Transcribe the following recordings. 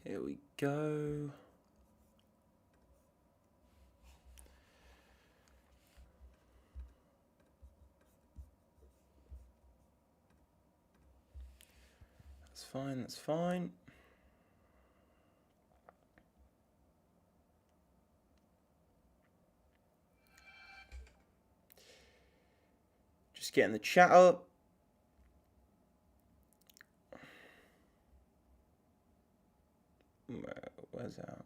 Here we go. That's fine, that's fine. Just getting the chat up. Where's that?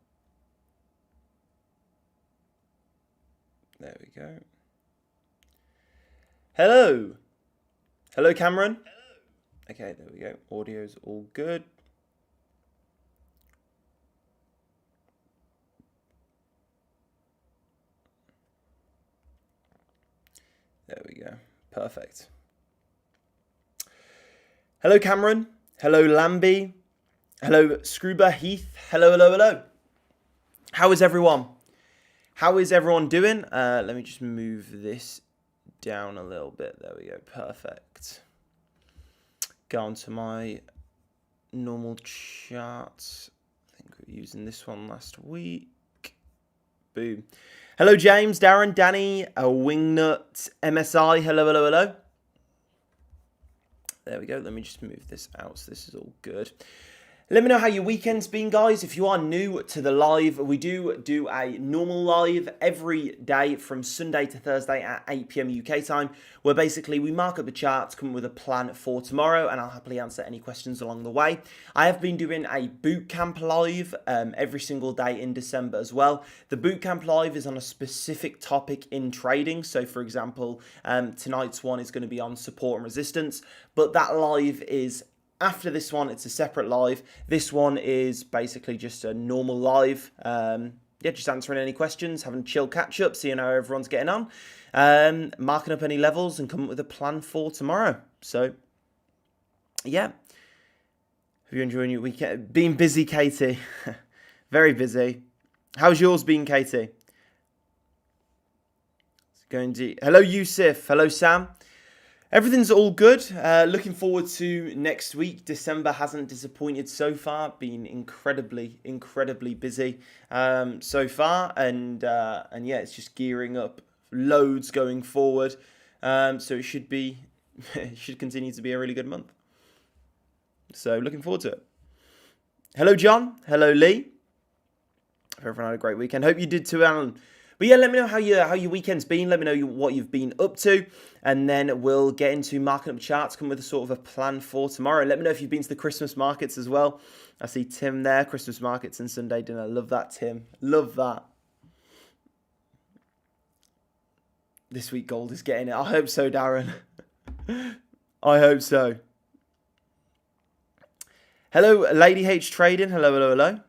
There we go. Hello. Hello, Cameron. Hello. Okay, there we go. Audio's all good. There we go. Perfect. Hello, Cameron. Hello, Lambie. Hello, Scroober Heath. Hello, hello, hello. How is everyone? How is everyone doing? Let me just move this down a little bit. There we go. Perfect. Go on to my normal charts. I think we were using this one last week. Boom. Hello, James, Darren, Danny, Wingnut, MSI. Hello, hello, hello. There we go. Let me just move this out so this is all good. Let me know how your weekend's been, guys. If you are new to the live, we do a normal live every day from Sunday to Thursday at 8 PM UK time, where basically we mark up the charts, come up with a plan for tomorrow, and I'll happily answer any questions along the way. I have been doing a bootcamp live every single day in December as well. The bootcamp live is on a specific topic in trading. So, for example, tonight's one is going to be on support and resistance, but that live is after this one. It's a separate live. This one is basically just a normal live. Yeah, just answering any questions, having a chill catch up, seeing how everyone's getting on, marking up any levels and coming up with a plan for tomorrow. So, yeah. Have you enjoyed your weekend? Been busy, Katie. Very busy. How's yours been, Katie? Hello, Yusuf. Hello, Sam. Everything's all good. Looking forward to next week. December hasn't disappointed so far. Been incredibly busy so far, and yeah, it's just gearing up. Loads going forward. So it should be, it should continue to be a really good month. So looking forward to it. Hello, John. Hello, Lee. Hope everyone had a great weekend. Hope you did too, Alan. But yeah, let me know how your weekend's been. Let me know what you've been up to. And then we'll get into marking up charts, come with a sort of a plan for tomorrow. Let me know if you've been to the Christmas markets as well. I see Tim there, Christmas markets and Sunday dinner. Love that, Tim. Love that. This week gold is getting it. I hope so, Darren. I hope so. Hello, Lady H Trading. Hello, hello, hello.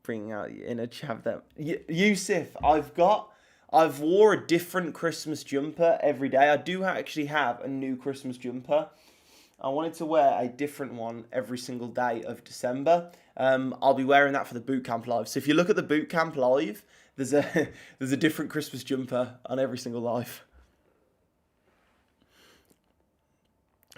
Bringing out your inner chav there. Yusuf, I've wore a different Christmas jumper every day. I do actually have a new Christmas jumper. I wanted to wear a different one every single day of December. I'll be wearing that for the bootcamp live. So if you look at the bootcamp live, there's a different Christmas jumper on every single live.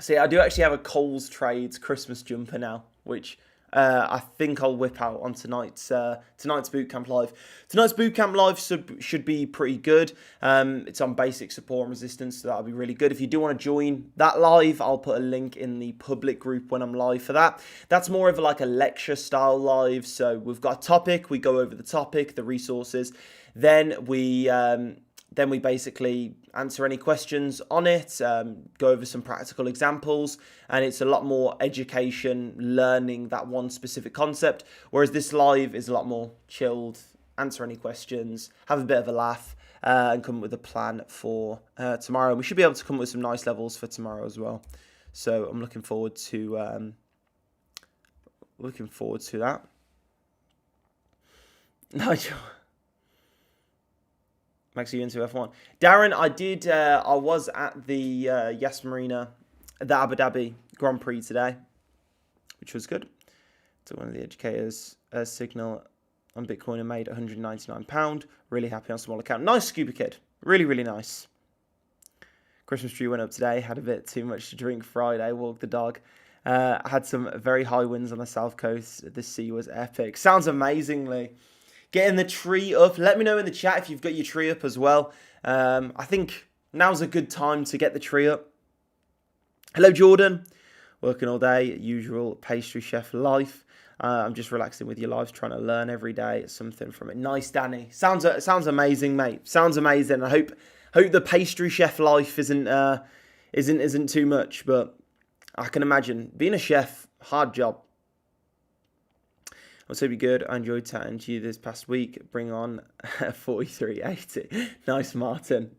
See, I do actually have a ColezTrades Christmas jumper now, which I think I'll whip out on tonight's bootcamp live. Tonight's bootcamp live should be pretty good. It's on basic support and resistance, so that'll be really good. If you do want to join that live, I'll put a link in the public group when I'm live for that. That's more of like a lecture style live. So we've got a topic, we go over the topic, the resources, then we basically answer any questions on it, go over some practical examples, and it's a lot more education, learning that one specific concept, whereas this live is a lot more chilled, answer any questions, have a bit of a laugh, and come up with a plan for tomorrow. And we should be able to come up with some nice levels for tomorrow as well. So I'm looking forward to that. Nigel. Max, are you into F1? Darren, I was at the Yas Marina, the Abu Dhabi Grand Prix today, which was good. So one of the educators signal on Bitcoin and made £199. Really happy on small account. Nice scuba kid. Really, really nice. Christmas tree went up today. Had a bit too much to drink Friday. Walked the dog. I had some very high winds on the south coast. The sea was epic. Sounds amazingly. Getting the tree up. Let me know in the chat if you've got your tree up as well. I think now's a good time to get the tree up. Hello, Jordan. Working all day, usual pastry chef life. I'm just relaxing with your lives, trying to learn every day something from it. Nice, Danny. Sounds amazing, mate. Sounds amazing. I hope the pastry chef life isn't too much, but I can imagine being a chef, hard job. Also be good. I enjoyed chatting to you this past week. Bring on 4380. Nice, Martin.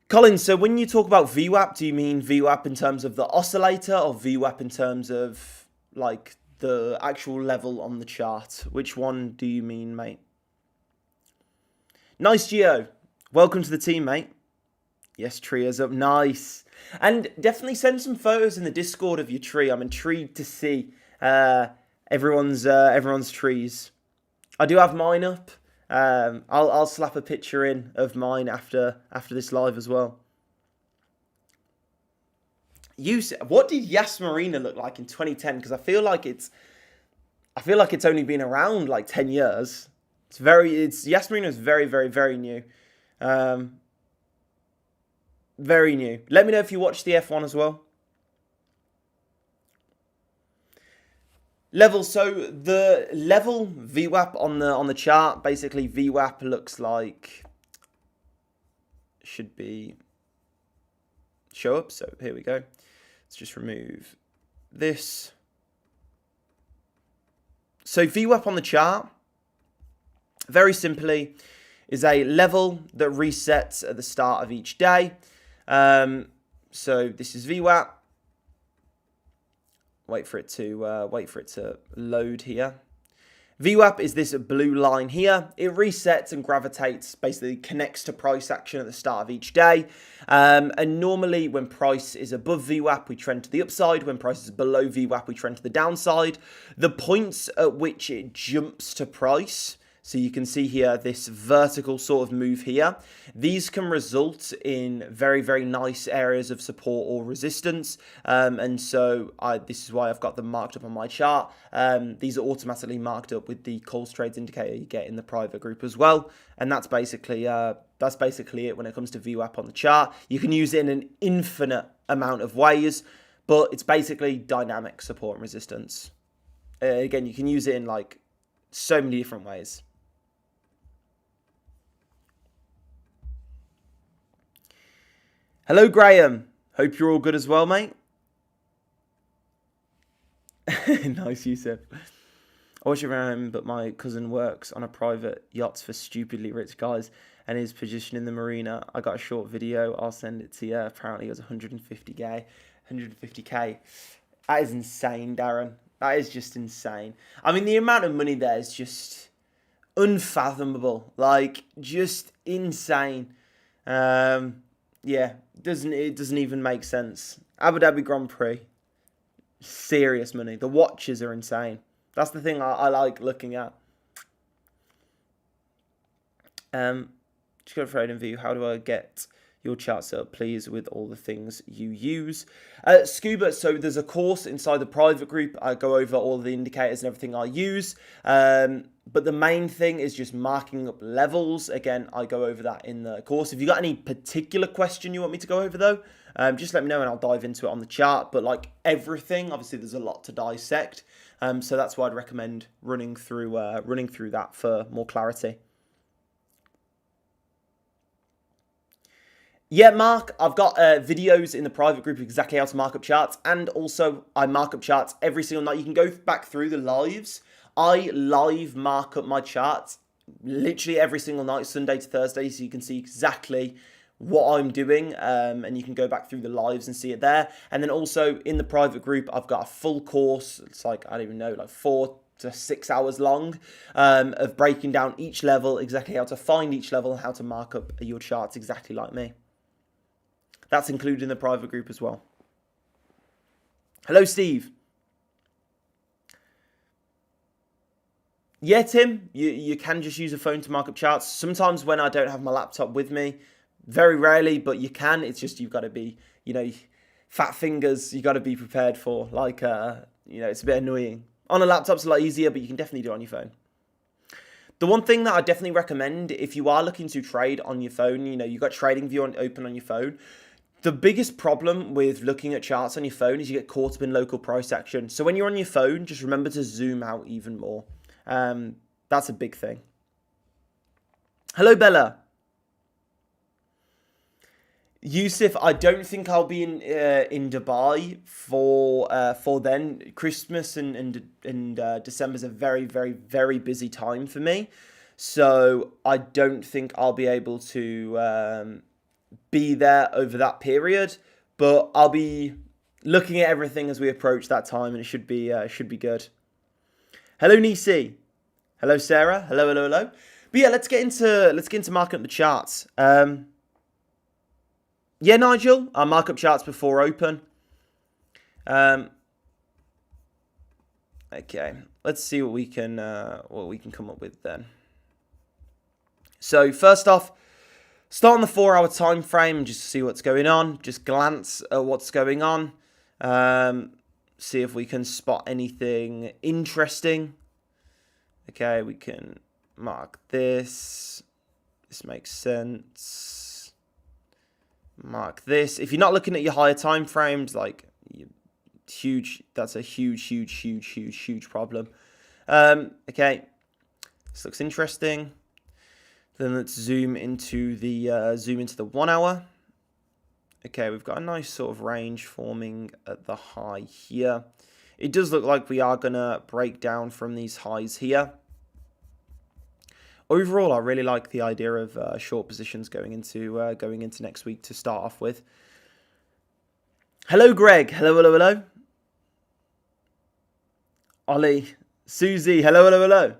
Colin, so when you talk about VWAP, do you mean VWAP in terms of the oscillator or VWAP in terms of like the actual level on the chart? Which one do you mean, mate? Nice, Gio. Welcome to the team, mate. Yes, tree is up. Nice. And definitely send some photos in the Discord of your tree. I'm intrigued to see everyone's trees. I do have mine up. I'll slap a picture in of mine after this live as well. What did Yas Marina look like in 2010? Because I feel like it's only been around like 10 years. Yas Marina is very, very, very new. Very new. Let me know if you watched the F1 as well. Level, so the level VWAP on the chart, basically VWAP looks like should be show up. So here we go. Let's just remove this. So VWAP on the chart, very simply, is a level that resets at the start of each day. So this is VWAP. Wait for it to load here. VWAP is this blue line here. It resets and gravitates, basically connects to price action at the start of each day. And normally when price is above VWAP, we trend to the upside. When price is below VWAP, we trend to the downside. The points at which it jumps to price, so you can see here this vertical sort of move here. These can result in very, very nice areas of support or resistance. And so this is why I've got them marked up on my chart. These are automatically marked up with the ColezTrades indicator you get in the private group as well. And that's basically it when it comes to VWAP on the chart. You can use it in an infinite amount of ways, but it's basically dynamic support and resistance. Again, you can use it in like so many different ways. Hello, Graham. Hope you're all good as well, mate. Nice, Yusuf. I watch around, but my cousin works on a private yacht for stupidly rich guys and is positioned in the marina. I got a short video. I'll send it to you. Apparently, it was 150k. 150k. That is insane, Darren. That is just insane. I mean, the amount of money there is just unfathomable. Like, just insane. Yeah, it doesn't even make sense. Abu Dhabi Grand Prix, serious money. The watches are insane. That's the thing I like looking at. Just got a trading view. How do I get your chart set up, please, with all the things you use? Scuba, so there's a course inside the private group. I go over all the indicators and everything I use. But the main thing is just marking up levels. Again, I go over that in the course. If you got any particular question you want me to go over, though, just let me know and I'll dive into it on the chart. But like everything, obviously, there's a lot to dissect. So that's why I'd recommend running through that for more clarity. Yeah, Mark, I've got videos in the private group exactly how to mark up charts. And also, I mark up charts every single night. You can go back through the lives. I live mark up my charts literally every single night, Sunday to Thursday, so you can see exactly what I'm doing, and you can go back through the lives and see it there. And then also in the private group, I've got a full course. It's like, I don't even know, like 4 to 6 hours long, of breaking down each level, exactly how to find each level and how to mark up your charts exactly like me. That's included in the private group as well. Hello, Steve. Yeah, Tim, you can just use a phone to mark up charts. Sometimes when I don't have my laptop with me, very rarely, but you can. It's just you've got to be you know, fat fingers you got to be prepared for. Like, you know, it's a bit annoying. On a laptop, it's a lot easier, but you can definitely do it on your phone. The one thing that I definitely recommend if you are looking to trade on your phone, you know, you've got TradingView open on your phone. The biggest problem with looking at charts on your phone is you get caught up in local price action. So when you're on your phone, just remember to zoom out even more. That's a big thing. Hello, Bella. Yusuf, I don't think I'll be in Dubai for then. Christmas and December is a very, very, very busy time for me. So I don't think I'll be able to be there over that period. But I'll be looking at everything as we approach that time, and it should be good. Hello, Nisi. Hello, Sarah. Hello, hello, hello. But yeah, let's get into marking up the charts. Yeah, Nigel, I'll mark up charts before open. Okay, let's see what we can come up with then. So first off, start on the 4-hour time frame and just see what's going on. Just glance at what's going on. See if we can spot anything interesting. Okay, we can mark this. This makes sense. Mark this. If you're not looking at your higher time frames, like huge, that's a huge problem. Okay, this looks interesting. Then let's zoom into the 1 hour. Okay, we've got a nice sort of range forming at the high here. It does look like we are gonna break down from these highs here. Overall, I really like the idea of short positions going into next week to start off with. Hello, Greg. Hello, hello, hello. Ollie, Susie. Hello, hello, hello.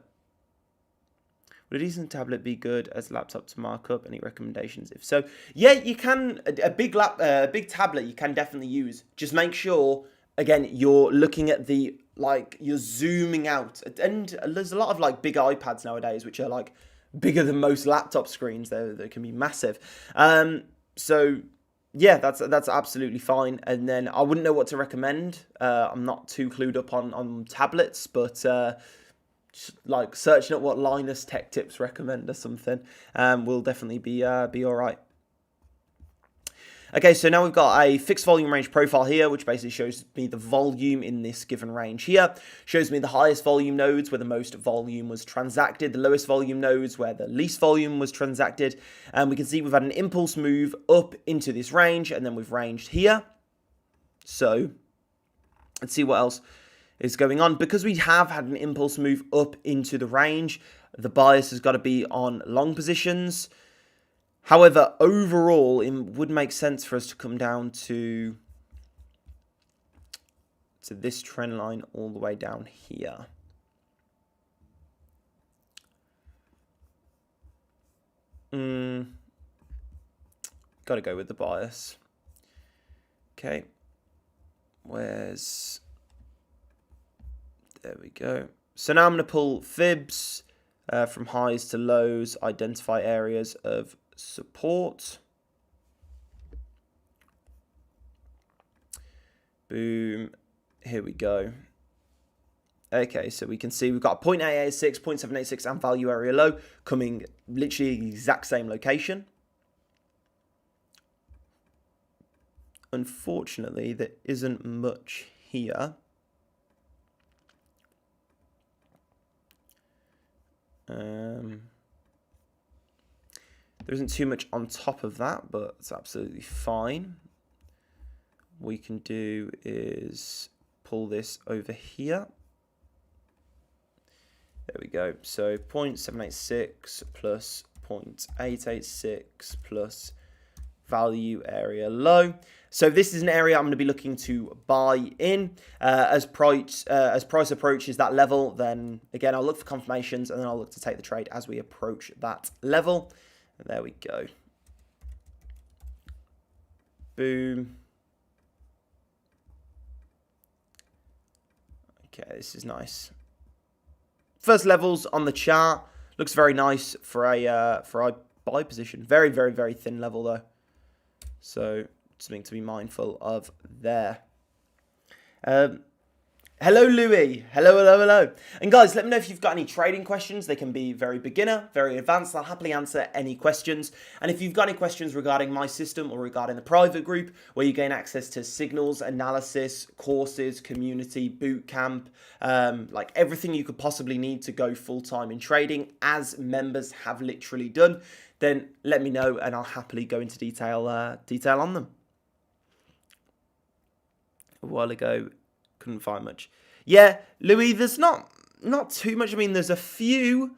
Would a decent tablet be good as a laptop to mark up? Any recommendations? If so, yeah, you can. A big tablet you can definitely use. Just make sure, again, you're looking at the, like, you're zooming out. And there's a lot of, like, big iPads nowadays, which are, like, bigger than most laptop screens. They can be massive. So, yeah, that's absolutely fine. And then I wouldn't know what to recommend. I'm not too clued up on tablets, but like searching up what Linus Tech Tips recommend or something will definitely be all right. Okay, so now we've got a fixed volume range profile here, which basically shows me the volume in this given range here. Shows me the highest volume nodes where the most volume was transacted, the lowest volume nodes where the least volume was transacted. And we can see we've had an impulse move up into this range, and then we've ranged here. So let's see what else is going on. Because we have had an impulse move up into the range, the bias has got to be on long positions. However, overall, it would make sense for us to come down to this trend line all the way down here. Got to go with the bias. Okay. There we go. So now I'm going to pull fibs from highs to lows, identify areas of support. Boom. Here we go. Okay, so we can see we've got 0.886, 0.786 and value area low coming literally the exact same location. Unfortunately, there isn't much here. There isn't too much on top of that, but it's absolutely fine. What we can do is pull this over here. There we go. So 0.786 plus 0.886 plus value area low. So this is an area I'm going to be looking to buy in. As price approaches that level, then again, I'll look for confirmations and then I'll look to take the trade as we approach that level. And there we go. Boom. Okay, this is nice. First levels on the chart. Looks very nice for a buy position. Very, very, very thin level though. So something to be mindful of there. Hello, Louis. Hello. And guys, let me know if you've got any trading questions. They can be very beginner, very advanced. I'll happily answer any questions. And if you've got any questions regarding my system or regarding the private group, where you gain access to signals, analysis, courses, community, boot camp, like everything you could possibly need to go full-time in trading, as members have literally done, then let me know and I'll happily go into detail on them. A while ago, couldn't find much. Yeah, Louis, there's not too much. I mean, there's a few.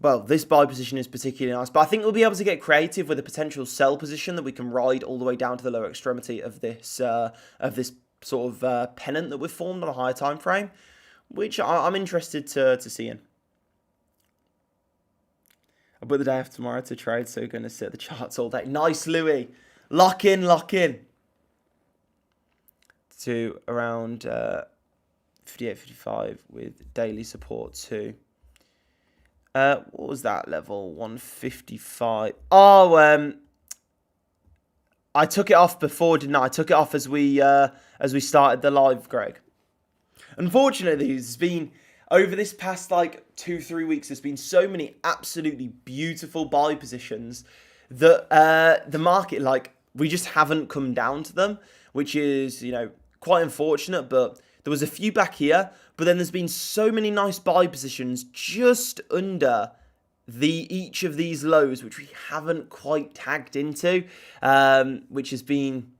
Well, this buy position is particularly nice, but I think we'll be able to get creative with a potential sell position that we can ride all the way down to the lower extremity of this sort of pennant that we've formed on a higher time frame, which I'm interested to see in. I put the day after tomorrow to trade, so we're going to sit at the charts all day. Nice, Louis. Lock in. To around 58, 55 with daily support too. What was that level? 155. Oh, I took it off before, didn't I? I took it off as we started the live, Greg. Unfortunately, there's been over this past like 2-3 weeks, there's been so many absolutely beautiful buy positions that the market, like, we just haven't come down to them, which is, quite unfortunate, but there was a few back here, but then there's been so many nice buy positions just under each of these lows, which we haven't quite tagged into, which has been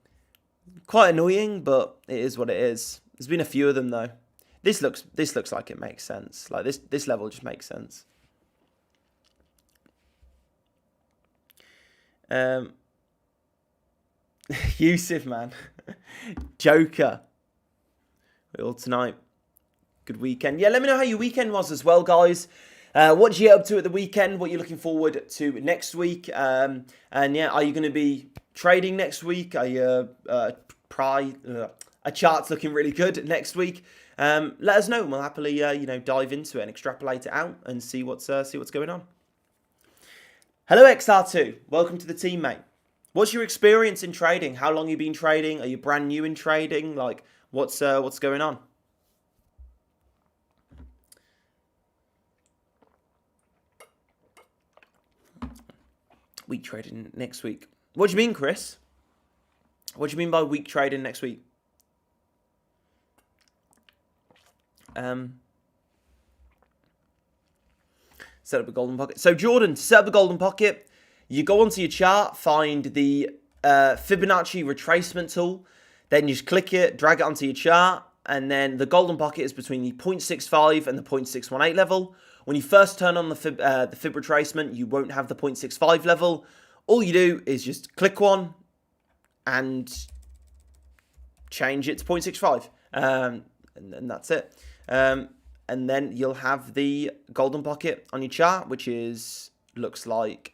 quite annoying, but it is what it is. There's been a few of them though. This looks like it makes sense. Like this level just makes sense. Yusuf, man. Joker. All tonight. Good weekend. Yeah, let me know how your weekend was as well, guys. What did you get up to at the weekend? What you're looking forward to next week? And yeah, are you going to be trading next week? Are you a chart's looking really good next week? Let us know, and we'll happily dive into it and extrapolate it out and see what's going on. Hello, XR2. Welcome to the team, mate. What's your experience in trading? How long have you been trading? Are you brand new in trading? Like, what's going on? Week trading next week. What do you mean, Chris? What do you mean by week trading next week? Set up a golden pocket. So, Jordan, to set up a golden pocket, you go onto your chart, find the Fibonacci retracement tool, then you just click it, drag it onto your chart, and then the golden pocket is between the 0.65 and the 0.618 level. When you first turn on the fib retracement, you won't have the 0.65 level. All you do is just click one and change it to 0.65, and that's it. And then you'll have the golden pocket on your chart, which looks like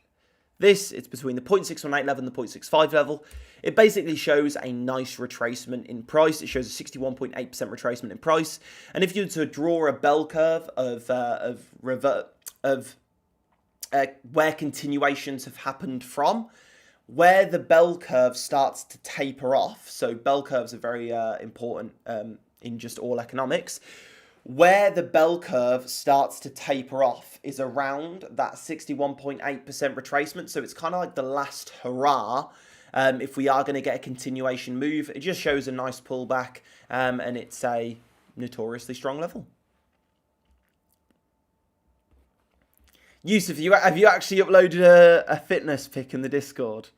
this. It's between the 0.618 level and the 0.65 level. It basically shows a nice retracement in price. It shows a 61.8% retracement in price. And if you were to draw a bell curve of where continuations have happened from, where the bell curve starts to taper off, so bell curves are very important in just all economics, where the bell curve starts to taper off is around that 61.8% retracement. So it's kind of like the last hurrah. If we are going to get a continuation move, it just shows a nice pullback, and it's a notoriously strong level. Yusuf, have you actually uploaded a fitness pic in the Discord?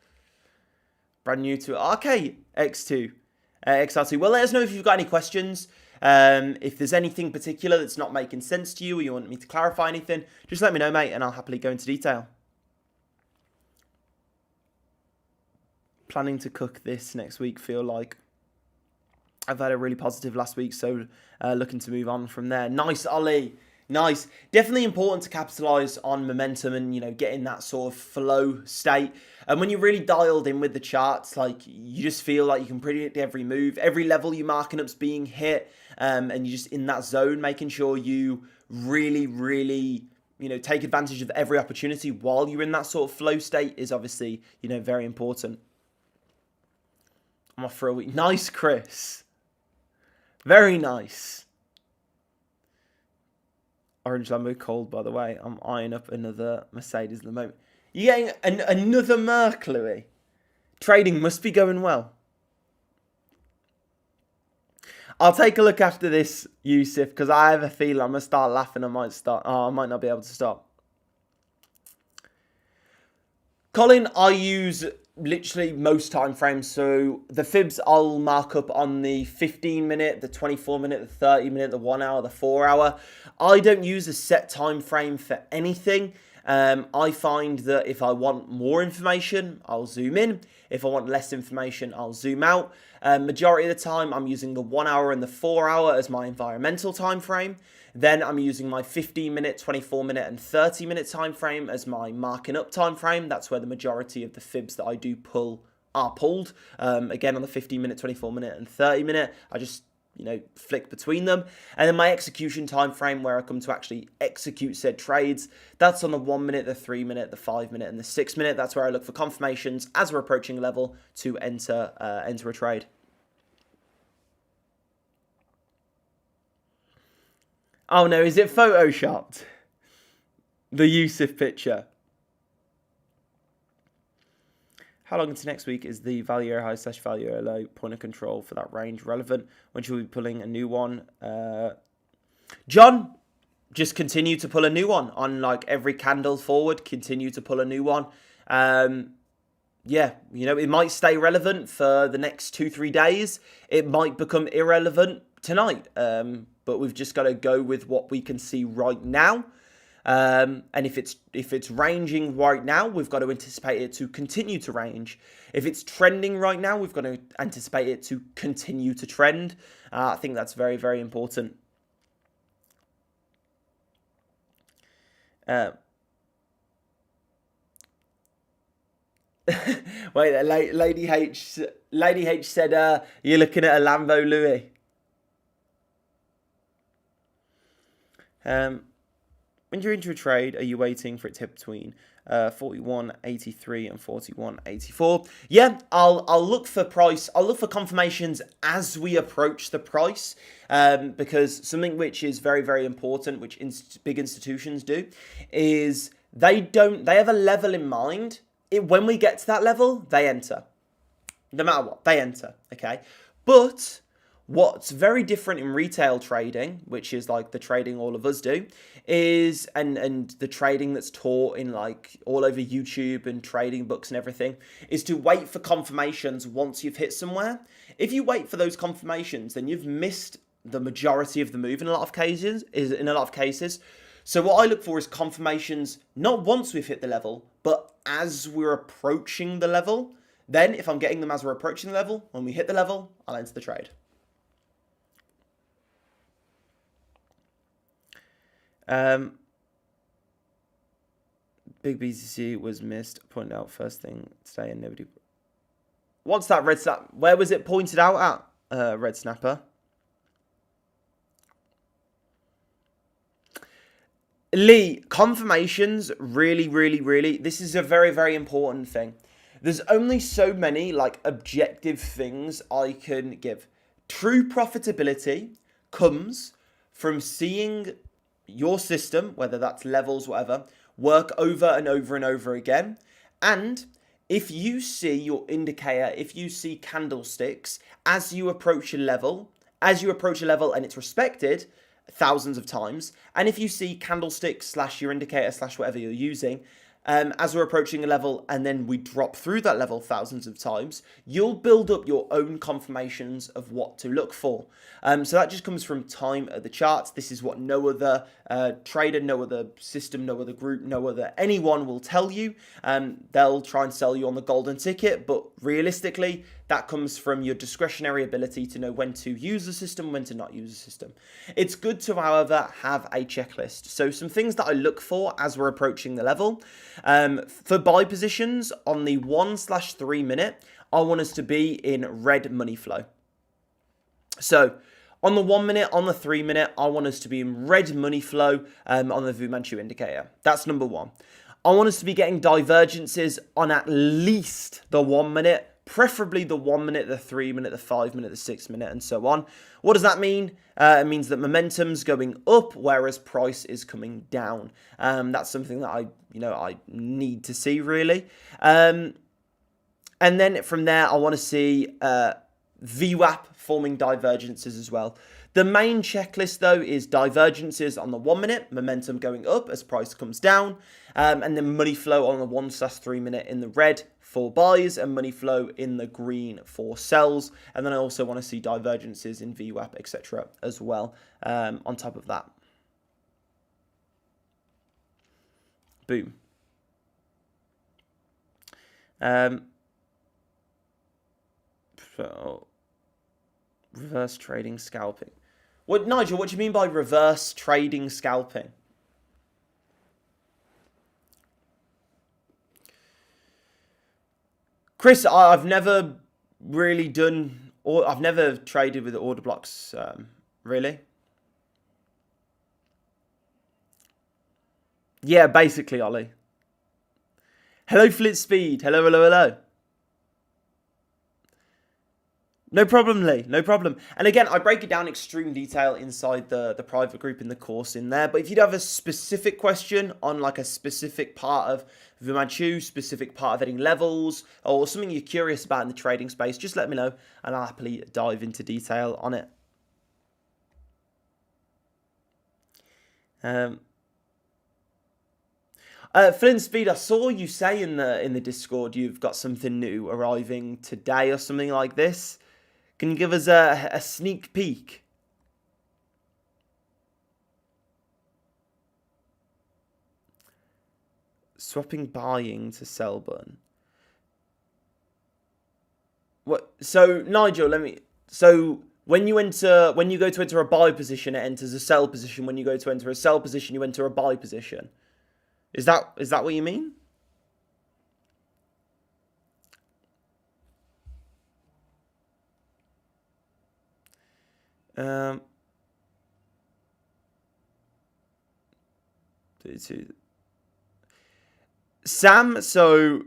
Brand new to it. Okay, XR2. Well, let us know if you've got any questions. If there's anything particular that's not making sense to you, or you want me to clarify anything, just let me know, mate, and I'll happily go into detail. Planning to cook this next week, feel like. I've had a really positive last week, so looking to move on from there. Nice, Ollie. Nice. Definitely important to capitalise on momentum and, get in that sort of flow state. And when you're really dialed in with the charts, like, you just feel like you can predict every move. Every level you're marking up's being hit, and you're just in that zone, making sure you really, really, take advantage of every opportunity while you're in that sort of flow state is obviously, very important. I'm off for a week. Nice, Chris. Very nice. Orange Lambo cold, by the way. I'm eyeing up another Mercedes at the moment. You're getting another Merc, Louis. Trading must be going well. I'll take a look after this, Yusuf, because I have a feeling I'm going to start laughing. I might not be able to stop. Colin, I use literally most time frames. So the fibs I'll mark up on the 15 minute, the 24 minute, the 30 minute, the 1 hour, the 4 hour. I don't use a set time frame for anything. I find that if I want more information, I'll zoom in. If I want less information, I'll zoom out. Majority of the time, I'm using the 1 hour and the 4 hour as my environmental time frame. Then I'm using my 15 minute, 24 minute and 30 minute time frame as my marking up time frame. That's where the majority of the fibs that I do pull are pulled. Again, on the 15 minute, 24 minute and 30 minute, I just flick between them. And then my execution time frame, where I come to actually execute said trades, that's on the 1 minute, the 3 minute, the 5 minute and the 6 minute. That's where I look for confirmations as we're approaching a level to enter a trade. Oh no, is it photoshopped? The Yusuf picture. How long into next week is the value area high / value area low point of control for that range relevant? When should we be pulling a new one? John, just continue to pull a new one on like every candle forward. Continue to pull a new one. Yeah, it might stay relevant for the next 2-3 days. It might become irrelevant tonight. But we've just got to go with what we can see right now. And if it's ranging right now, we've got to anticipate it to continue to range. If it's trending right now, we've got to anticipate it to continue to trend. I think that's very, very important. Wait, Lady H said, you're looking at a Lambo, Louis. When you're into a trade, are you waiting for it to hit between 41.83 and 41.84? Yeah, I'll look for price. I'll look for confirmations as we approach the price, because something which is very, very important, which big institutions do, is they have a level in mind. When we get to that level, they enter. No matter what, they enter. Okay, but what's very different in retail trading, which is like the trading all of us do, is and the trading that's taught in like all over YouTube and trading books and everything, is to wait for confirmations once you've hit somewhere. If you wait for those confirmations, then you've missed the majority of the move in a lot of cases. So what I look for is confirmations not once we've hit the level, but as we're approaching the level. Then if I'm getting them as we're approaching the level, when we hit the level, I'll enter the trade. Big BTC was missed, pointed out first thing today and nobody... What's that, Red Snapper? Where was it pointed out at, Red Snapper? Lee, confirmations, really, this is a very, very important thing. There's only so many, like, objective things I can give. True profitability comes from seeing your system, whether that's levels, whatever, work over and over and over again. And if you see your indicator, if you see candlesticks as you approach a level and it's respected thousands of times, and if you see candlesticks / your indicator / whatever you're using, as we're approaching a level and then we drop through that level thousands of times, you'll build up your own confirmations of what to look for. So that just comes from time at the charts. This is what no other trader, no other system, no other group, anyone will tell you. They'll try and sell you on the golden ticket, but realistically, that comes from your discretionary ability to know when to use the system, when to not use the system. It's good to, however, have a checklist. So some things that I look for as we're approaching the level. For buy positions on the 1/3 minute, I want us to be in red money flow. So on the 1 minute, on the 3 minute, I want us to be in red money flow on the Fu Manchu indicator. That's number one. I want us to be getting divergences on at least the 1 minute, preferably the 1 minute, the 3 minute, the 5 minute, the 6 minute, and so on. What does that mean? It means that momentum's going up, whereas price is coming down. That's something that I need to see, really. And then from there, I want to see VWAP forming divergences as well. The main checklist, though, is divergences on the 1 minute, momentum going up as price comes down, and then money flow on the 1/3 minute in the red for buys, and money flow in the green for sells. And then I also want to see divergences in VWAP, etc. as well on top of that. Boom. So, reverse trading scalping. What, Nigel, what do you mean by reverse trading scalping? Chris, I've never really done, or I've never traded with order blocks, really. Yeah, basically, Ollie. Hello, Flit Speed. Hello, hello, hello. No problem, Lee. No problem. And again, I break it down in extreme detail inside the private group in the course in there. But if you'd have a specific question on like a specific part of Vimachu, specific part of heading levels, or something you're curious about in the trading space, just let me know and I'll happily dive into detail on it. Flint Speed, I saw you say in the Discord you've got something new arriving today or something like this. Can you give us a sneak peek? Swapping buying to sell button. What? So Nigel, So when you go to enter a buy position, it enters a sell position. When you go to enter a sell position, you enter a buy position. Is that what you mean? Sam, so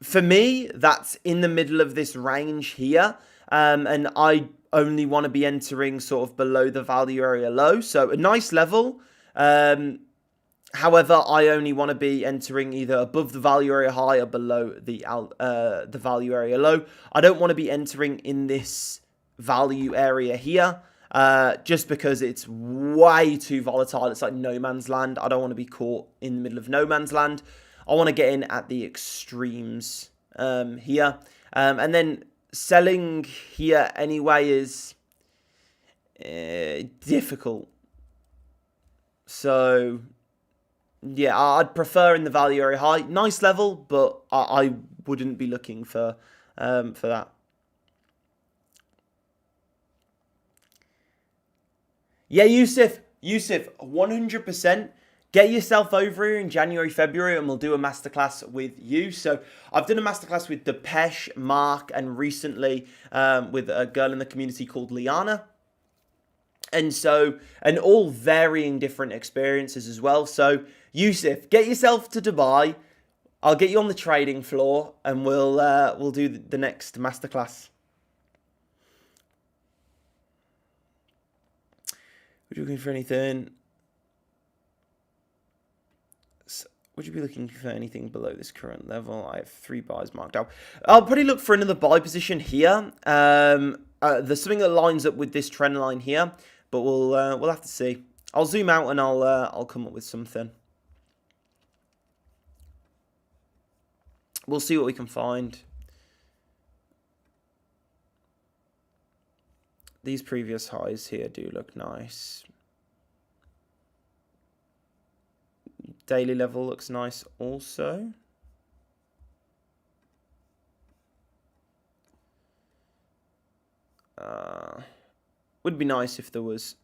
for me, that's in the middle of this range here. And I only want to be entering sort of below the value area low. So a nice level. However, I only want to be entering either above the value area high or below the value area low. I don't want to be entering in this value area here. Just because it's way too volatile. It's like no man's land. I don't want to be caught in the middle of no man's land. I want to get in at the extremes here. And then selling here anyway is difficult. So, yeah, I'd prefer in the value area high. Nice level, but I wouldn't be looking for that. Yeah, Yusuf, 100%. Get yourself over here in January, February, and we'll do a masterclass with you. So I've done a masterclass with Depeche, Mark, and recently with a girl in the community called Liana. And all varying different experiences as well. So Yusuf, get yourself to Dubai. I'll get you on the trading floor, and we'll do the next masterclass. Would you be looking for anything? Would you be looking for anything below this current level? I have 3 buys marked out. I'll probably look for another buy position here. There's something that lines up with this trend line here, but we'll have to see. I'll zoom out and I'll come up with something. We'll see what we can find. These previous highs here do look nice. Daily level looks nice also. Would be nice if there was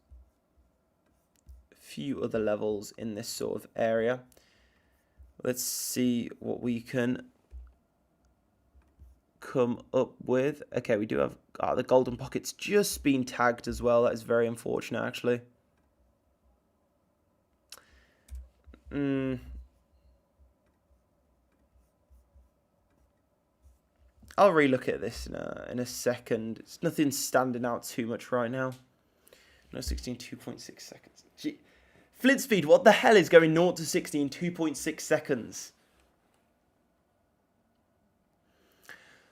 a few other levels in this sort of area. Let's see what we can come up with. Okay, we do have the golden pocket's just been tagged as well. That is very unfortunate, actually. I'll relook at this in a second. It's nothing standing out too much right now. No, 16, 2.6 seconds. Gee. Flint speed, what the hell is going 0 to 60 in 2.6 seconds?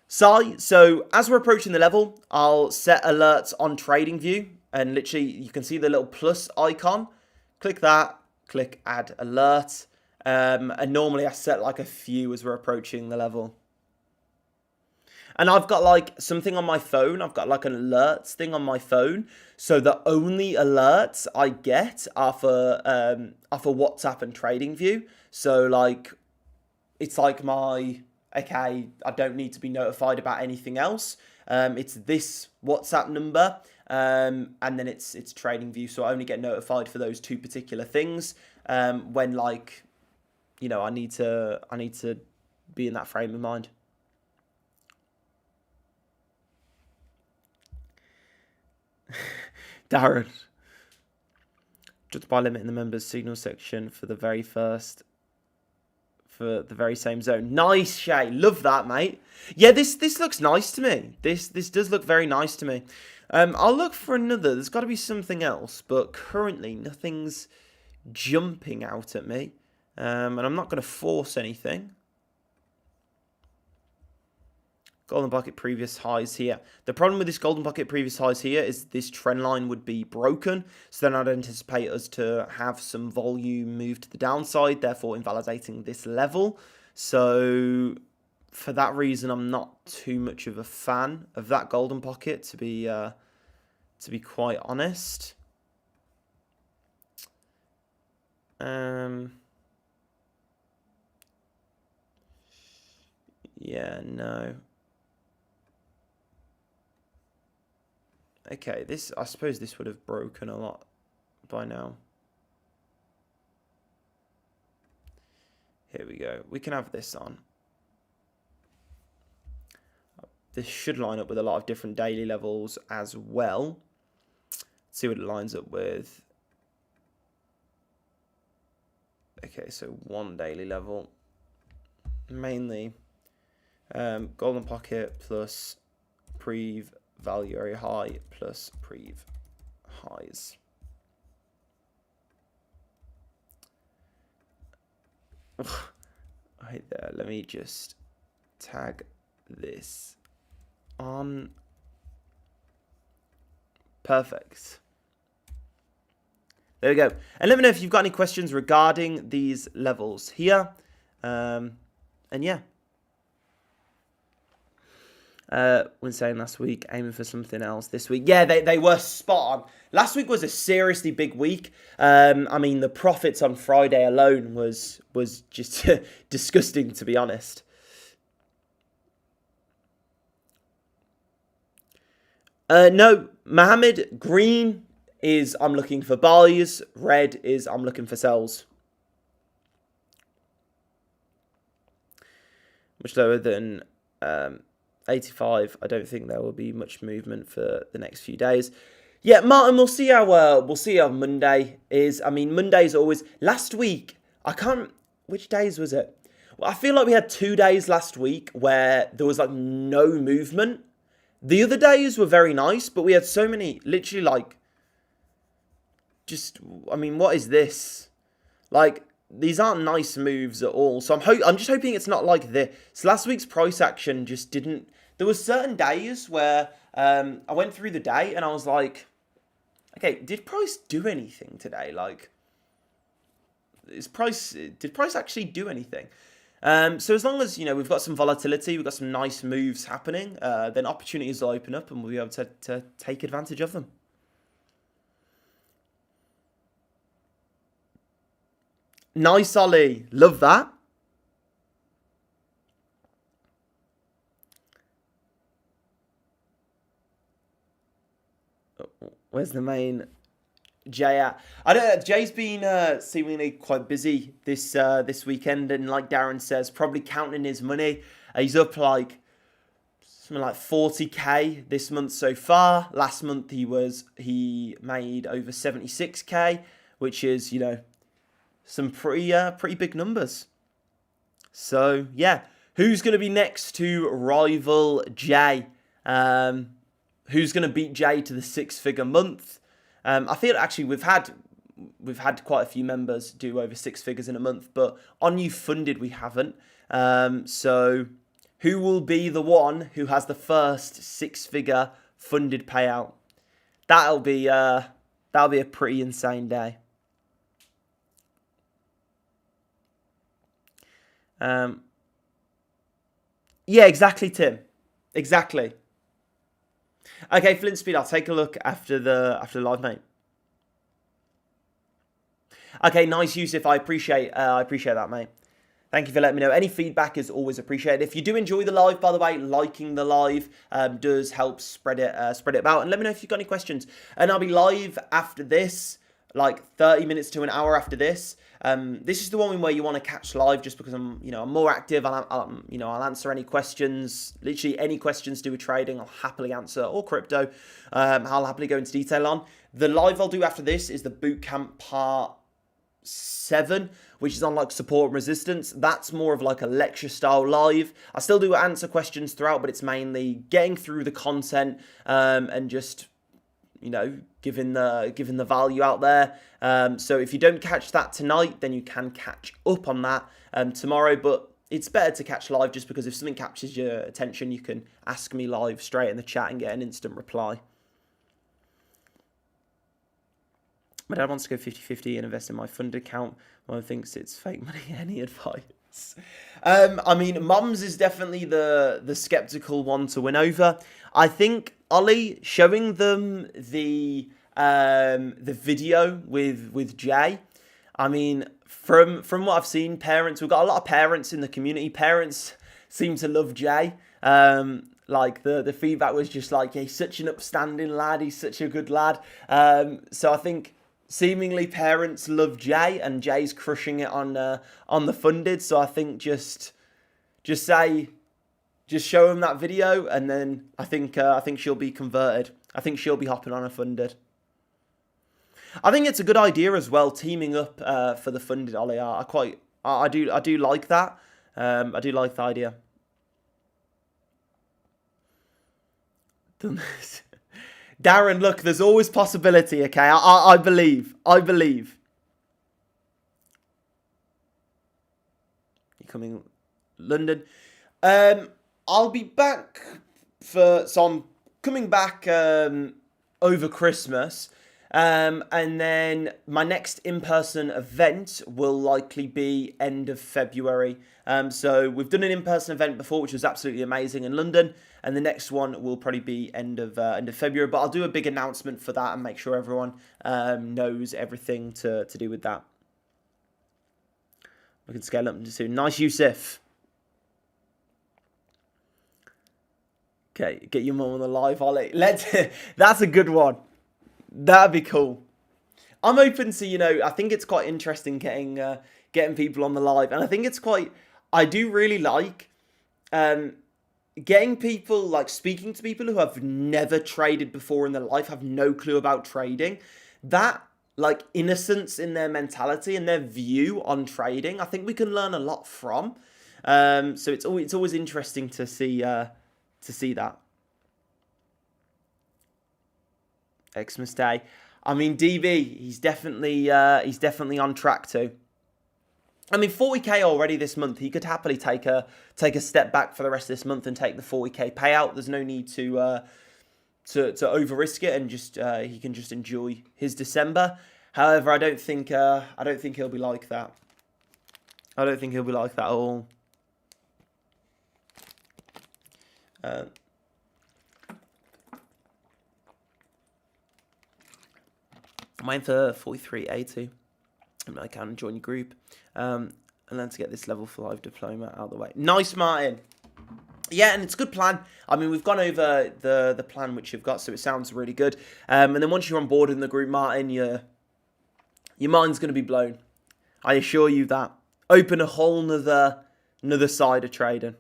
So as we're approaching the level, I'll set alerts on trading view. And literally, you can see the little plus icon. Click that, click add alert. And normally I set like a few as we're approaching the level. And I've got like something on my phone. I've got like an alerts thing on my phone. So the only alerts I get are for WhatsApp and TradingView. So like, it's like my, okay, I don't need to be notified about anything else. It's this WhatsApp number. And then it's TradingView. So I only get notified for those two particular things. When like, you know, I need to be in that frame of mind. Darren, just by limiting the members signal section for the very same zone. Nice, Shay. Love that, mate. Yeah, this looks nice to me. This does look very nice to me. I'll look for another. There's got to be something else, but currently nothing's jumping out at me. And I'm not going to force anything. Golden bucket previous highs here. The problem with this golden bucket previous highs here is this trend line would be broken. So then I'd anticipate us to have some volume move to the downside, therefore invalidating this level. So for that reason, I'm not too much of a fan of that golden pocket, to be quite honest. Yeah, no. Okay, I suppose this would have broken a lot by now. Here we go. We can have this on. This should line up with a lot of different daily levels as well. Let's see what it lines up with. Okay, so one daily level. Mainly golden pocket plus prev value area high plus prev highs. Right there. Let me just tag this on. Perfect. There we go. And let me know if you've got any questions regarding these levels here. And yeah. When saying last week, aiming for something else this week. Yeah, they were spot on. Last week was a seriously big week. I mean, the profits on Friday alone was just disgusting, to be honest. No, Mohammed, green is I'm looking for buys. Red is I'm looking for sells. Much lower than 85. I don't think there will be much movement for the next few days. Yeah, Martin, we'll see how Monday is. I mean, Monday's always last week. I can't. Which days was it? Well, I feel like we had 2 days last week where there was like no movement. The other days were very nice, but we had so many, literally like, just. I mean, what is this? Like, these aren't nice moves at all. So I'm just hoping it's not like this. So last week's price action just didn't. There was certain days where I went through the day and I was like, okay, did price do anything today? Like, did price actually do anything? So as long as, you know, we've got some volatility, we've got some nice moves happening, then opportunities will open up and we'll be able to take advantage of them. Nice, Ollie. Love that. Where's the main Jay at? I don't know. Jay's been seemingly quite busy this weekend, and like Darren says, probably counting his money. He's up like something like 40k this month so far. Last month he made over 76k, which is, you know, some pretty big numbers. So yeah, Who's going to be next to rival Jay? Who's going to beat Jay to the six-figure month? I feel actually we've had quite a few members do over six figures in a month, but on You Funded we haven't. So who will be the one who has the first six-figure funded payout? That'll be a pretty insane day. Yeah, exactly, Tim. Exactly. Okay, Flint Speed, I'll take a look after the live, mate. Okay, nice, Yusuf. I appreciate that, mate. Thank you for letting me know. Any feedback is always appreciated. If you do enjoy the live, by the way, liking the live does help spread it about. And let me know if you've got any questions. And I'll be live after this, like 30 minutes to an hour after this. This is the one where you want to catch live, just because I'm more active. I'll answer any questions, literally any questions to do with trading. I'll happily answer, or crypto. I'll happily go into detail on. The live I'll do after this is the bootcamp part 7, which is on like support and resistance. That's more of like a lecture style live. I still do answer questions throughout, but it's mainly getting through the content and just giving the value out there. So if you don't catch that tonight, then you can catch up on that tomorrow. But it's better to catch live, just because if something captures your attention, you can ask me live straight in the chat and get an instant reply. My dad wants to go 50-50 and invest in my fund account. Mom thinks it's fake money. Any advice? I mean, Mum's is definitely the skeptical one to win over. I think Ollie showing them the video with Jay. I mean, from what I've seen, we've got a lot of parents in the community. Parents seem to love Jay. Like the feedback was just like, yeah, he's such an upstanding lad. He's such a good lad. So I think seemingly parents love Jay, and Jay's crushing it on the funded. So I think just show him that video, and then I think she'll be converted. I think she'll be hopping on a funded. I think it's a good idea as well, teaming up for the funded, Ollie. I do like that. I do like the idea. Done this. Darren, look, there's always possibility, okay? I believe. You're coming London. I'll be back so I'm coming back over Christmas. And then my next in-person event will likely be end of February. So we've done an in-person event before, which was absolutely amazing in London. And the next one will probably be end of February. But I'll do a big announcement for that and make sure everyone knows everything to do with that. We can scale up soon. Nice, Yusuf. Okay, get your mum on the live, Ollie. That's a good one. That'd be cool. I'm open to, I think it's quite interesting getting people on the live. And I think I do really like getting people, like speaking to people who have never traded before in their life, have no clue about trading. That like innocence in their mentality and their view on trading, I think we can learn a lot from. So it's always interesting to see that. Xmas Day. I mean, DB, he's definitely on track too. I mean, 40k already this month. He could happily take a step back for the rest of this month and take the 40k payout. There's no need to over risk it, and just he can just enjoy his December. However, I don't think he'll be like that. I don't think he'll be like that at all. I'm waiting for 43A2. I can join your group. And then to get this level 5 diploma out of the way. Nice, Martin. Yeah, and it's a good plan. I mean, we've gone over the plan which you've got, so it sounds really good. And then once you're on board in the group, Martin, your mind's going to be blown. I assure you that. Open a whole another side of trading.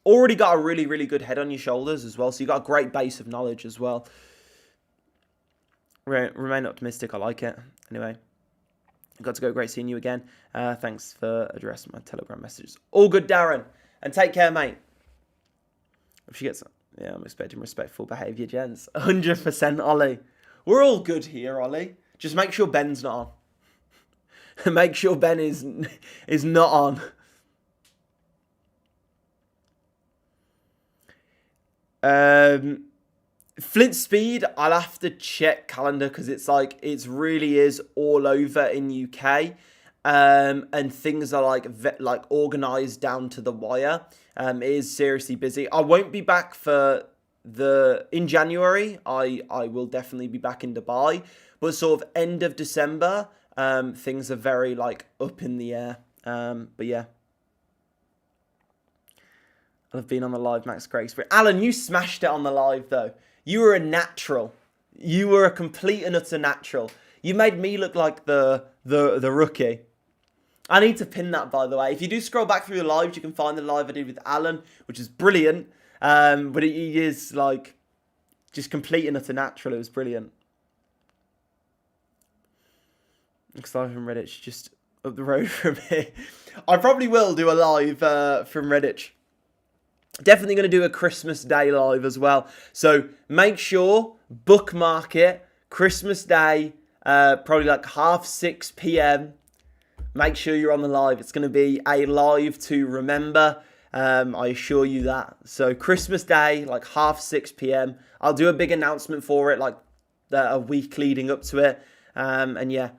Already got a really, really good head on your shoulders as well, so you've got a great base of knowledge as well. Remain optimistic. I like it. Anyway, got to go. Great seeing you again. Thanks for addressing my Telegram messages. All good, Darren. And take care, mate. If she gets... Yeah, I'm expecting respectful behaviour, gents. 100% Ollie. We're all good here, Ollie. Just make sure Ben's not on. Make sure Ben is not on. Flint Speed, I'll have to check calendar because it's like, it really is all over in UK. And things are like organised down to the wire. It is seriously busy. I won't be back in January. I will definitely be back in Dubai, but sort of end of December, things are very like up in the air. But yeah. I've been on the live, Max. Great experience. Alan, you smashed it on the live though. You were a natural. You were a complete and utter natural. You made me look like the rookie. I need to pin that, by the way. If you do scroll back through the lives, you can find the live I did with Alan, which is brilliant. But he is like just complete and utter natural. It was brilliant. Looks like from Redditch, just up the road from here. I probably will do a live from Redditch. Definitely going to do a Christmas Day live as well. So make sure, bookmark it. Christmas Day, probably like 6:30 p.m. Make sure you're on the live. It's going to be a live to remember. I assure you that. So Christmas Day, like 6:30 p.m. I'll do a big announcement for it, like a week leading up to it. And yeah,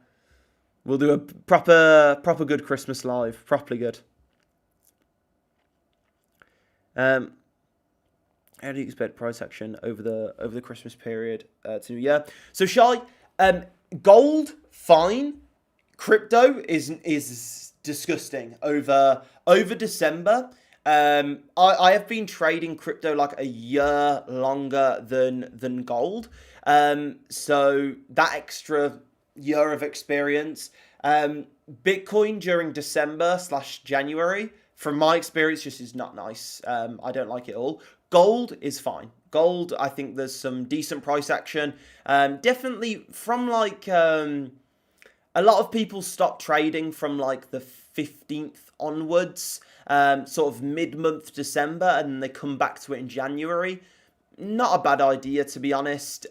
we'll do a proper good Christmas live. Properly good. How do you expect price action over the Christmas period to New Year? So Shy, gold fine, crypto is disgusting over December. I have been trading crypto like a year longer than gold. So that extra year of experience, Bitcoin during December/January. From my experience, just is not nice. I don't like it all. Gold is fine. Gold, I think there's some decent price action. Definitely from like, a lot of people stop trading from like the 15th onwards, sort of mid-month December, and then they come back to it in January. Not a bad idea, to be honest.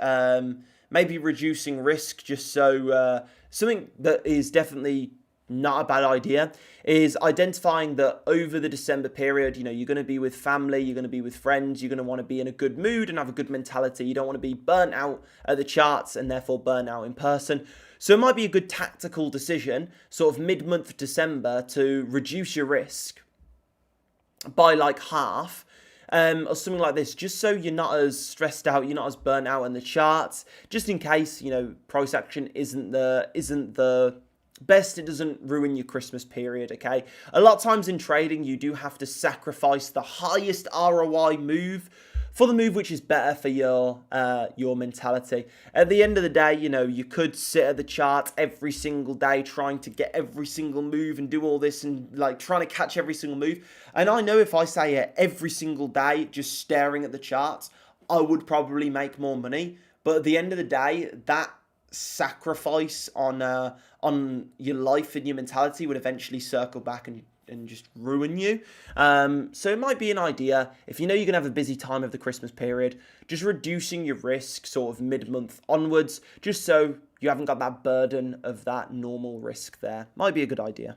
Maybe reducing risk just so, something that is definitely not a bad idea is identifying that over the December period, you know, you're going to be with family, you're going to be with friends, you're going to want to be in a good mood and have a good mentality. You don't want to be burnt out at the charts and therefore burnt out in person. So it might be a good tactical decision, sort of mid-month December, to reduce your risk by like half, or something like this, just so you're not as stressed out, you're not as burnt out in the charts, just in case, you know, price action isn't the best, it doesn't ruin your Christmas period, okay? A lot of times in trading, you do have to sacrifice the highest ROI move for the move which is better for your mentality. At the end of the day, you know, you could sit at the chart every single day trying to get every single move and do all this and like trying to catch every single move. And I know if I say it every single day, just staring at the charts, I would probably make more money. But at the end of the day, that sacrifice on your life and your mentality would eventually circle back and just ruin you. So it might be an idea, if you know you're going to have a busy time of the Christmas period, just reducing your risk sort of mid-month onwards, just so you haven't got that burden of that normal risk there. Might be a good idea.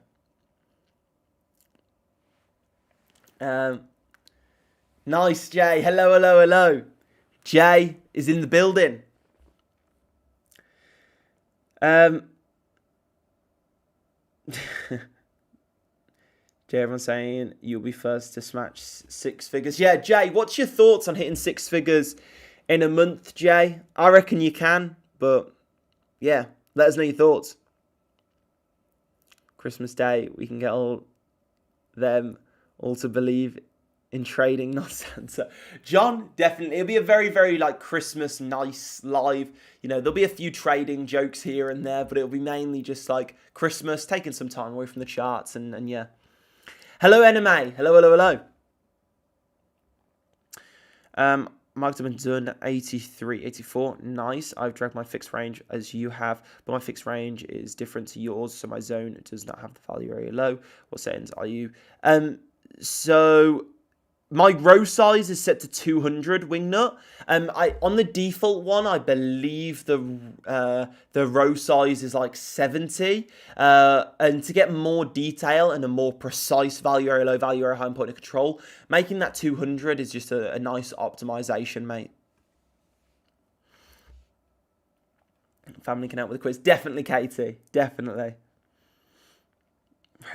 Nice, Jay. Hello. Jay is in the building. Jay, everyone's saying you'll be first to smash 6 figures. Yeah, Jay, what's your thoughts on hitting 6 figures in a month, Jay? I reckon you can, but yeah, let us know your thoughts. Christmas Day, we can get all them all to believe in trading, not Santa. John, definitely. It'll be a very, very like Christmas nice live. You know, there'll be a few trading jokes here and there, but it'll be mainly just like Christmas, taking some time away from the charts and yeah. Hello, NMA. Hello. Marked up and done 83, 84. Nice. I've dragged my fixed range as you have, but my fixed range is different to yours, so my zone does not have the value area low. What settings are you? So my row size is set to 200 wingnut. On the default one, I believe the row size is like 70. And to get more detail and a more precise value area, low value area, high point of control, making that 200 is just a nice optimization, mate. Family can help with the quiz. Definitely, Katie. Definitely.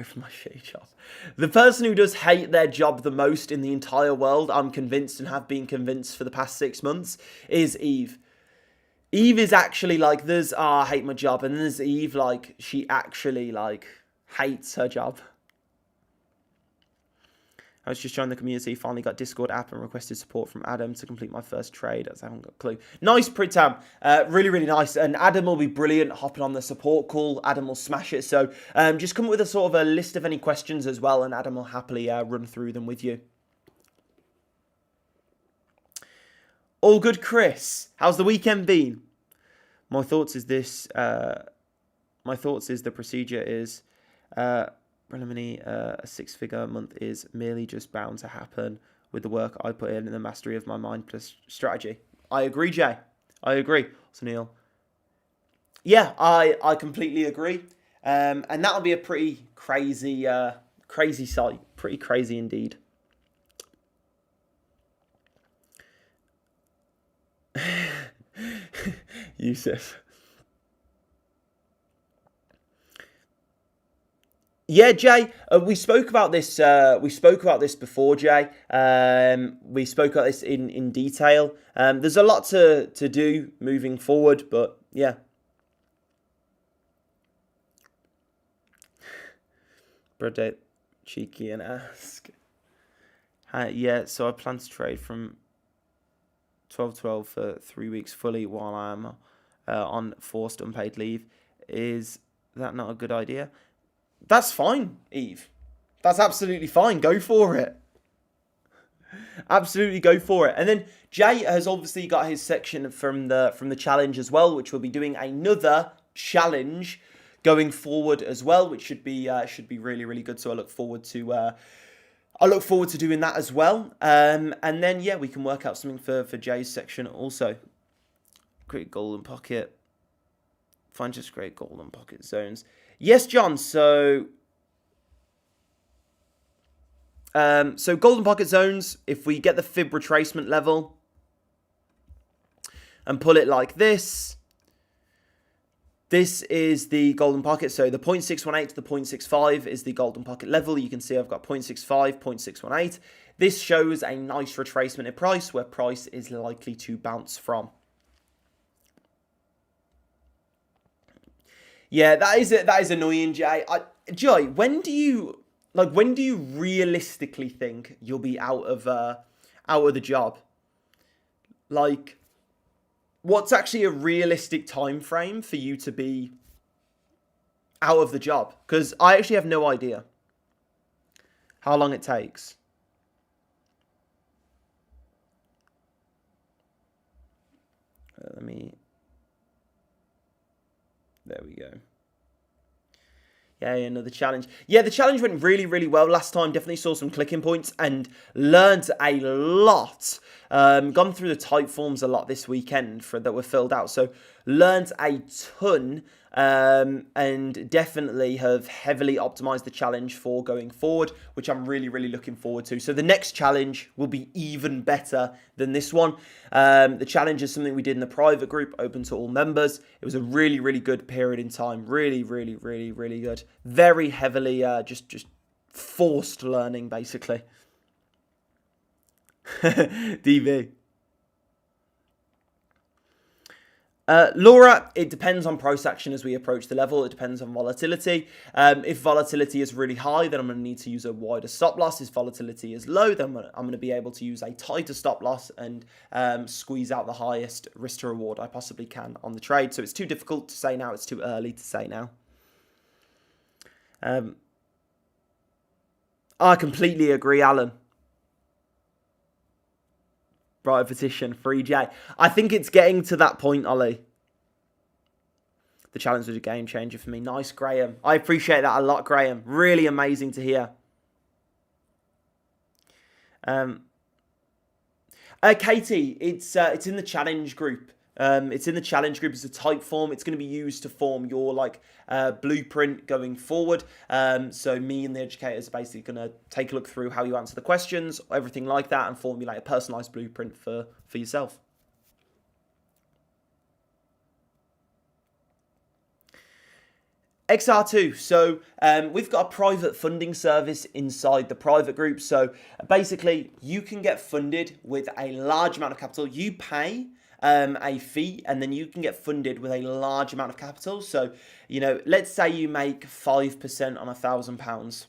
For my shitty job. The person who does hate their job the most in the entire world, I'm convinced and have been convinced for the past 6 months, is Eve. Eve is actually like, there's, I hate my job. And there's Eve, like, she actually, like, hates her job. I was just joining the community, finally got Discord app and requested support from Adam to complete my first trade, as I haven't got a clue. Nice, Pritam. Really, really nice. And Adam will be brilliant hopping on the support call. Adam will smash it. So just come up with a sort of a list of any questions as well, and Adam will happily run through them with you. All good, Chris. How's the weekend been? My thoughts is this. My thoughts is the procedure is... preliminary, a 6-figure month is merely just bound to happen with the work I put in and the mastery of my mind plus strategy. I agree, Jay. I agree. So, Neil. Yeah, I completely agree. And that'll be a pretty crazy, crazy site. Pretty crazy indeed. Yusuf. Yeah, Jay, we spoke about this. We spoke about this before, Jay. We spoke about this in detail. There's a lot to do moving forward, but yeah. Brother, cheeky and ask. Yeah, so I plan to trade from 12/12 for 3 weeks fully while I'm on forced unpaid leave. Is that not a good idea? That's fine, Eve. That's absolutely fine. Go for it. Absolutely go for it. And then Jay has obviously got his section from the challenge as well, which will be doing another challenge going forward as well, which should be really, really good. So I look forward to doing that as well. And then yeah, we can work out something for Jay's section also. Great golden pocket. Find just great golden pocket zones. Yes, John. So golden pocket zones, if we get the fib retracement level and pull it like this, this is the golden pocket. So the 0.618 to the 0.65 is the golden pocket level. You can see I've got 0.65, 0.618. This shows a nice retracement in price where price is likely to bounce from. Yeah, that is annoying, Jay. Jay, when do you realistically think you'll be out of the job? Like, what's actually a realistic time frame for you to be out of the job? Because I actually have no idea how long it takes. There we go. Yeah, another challenge. Yeah, the challenge went really, really well last time. Definitely saw some clicking points and learned a lot. Gone through the type forms a lot this weekend that were filled out. So learned a ton and definitely have heavily optimized the challenge for going forward, which I'm really, really looking forward to. So the next challenge will be even better than this one. The challenge is something we did in the private group, open to all members. It was a really, really good period in time. Really, really, really, really good. Very heavily just forced learning, basically. DV. Laura, it depends on price action as we approach the level. It depends on volatility. If volatility is really high, then I'm going to need to use a wider stop loss. If volatility is low, then I'm going to be able to use a tighter stop loss and squeeze out the highest risk to reward I possibly can on the trade. So it's too difficult to say now. It's too early to say now. I completely agree, Alan. Right, petition, 3J. I think it's getting to that point, Ollie. The challenge was a game changer for me. Nice, Graham. I appreciate that a lot, Graham. Really amazing to hear. Katie, it's in the challenge group. It's in the challenge group. It's a type form. It's going to be used to form your blueprint going forward. So me and the educators are basically going to take a look through how you answer the questions, everything like that, and formulate a personalized blueprint for yourself. XR2, so we've got a private funding service inside the private group. So basically, you can get funded with a large amount of capital. You pay a fee, and then you can get funded with a large amount of capital. So, let's say you make 5% on £1,000.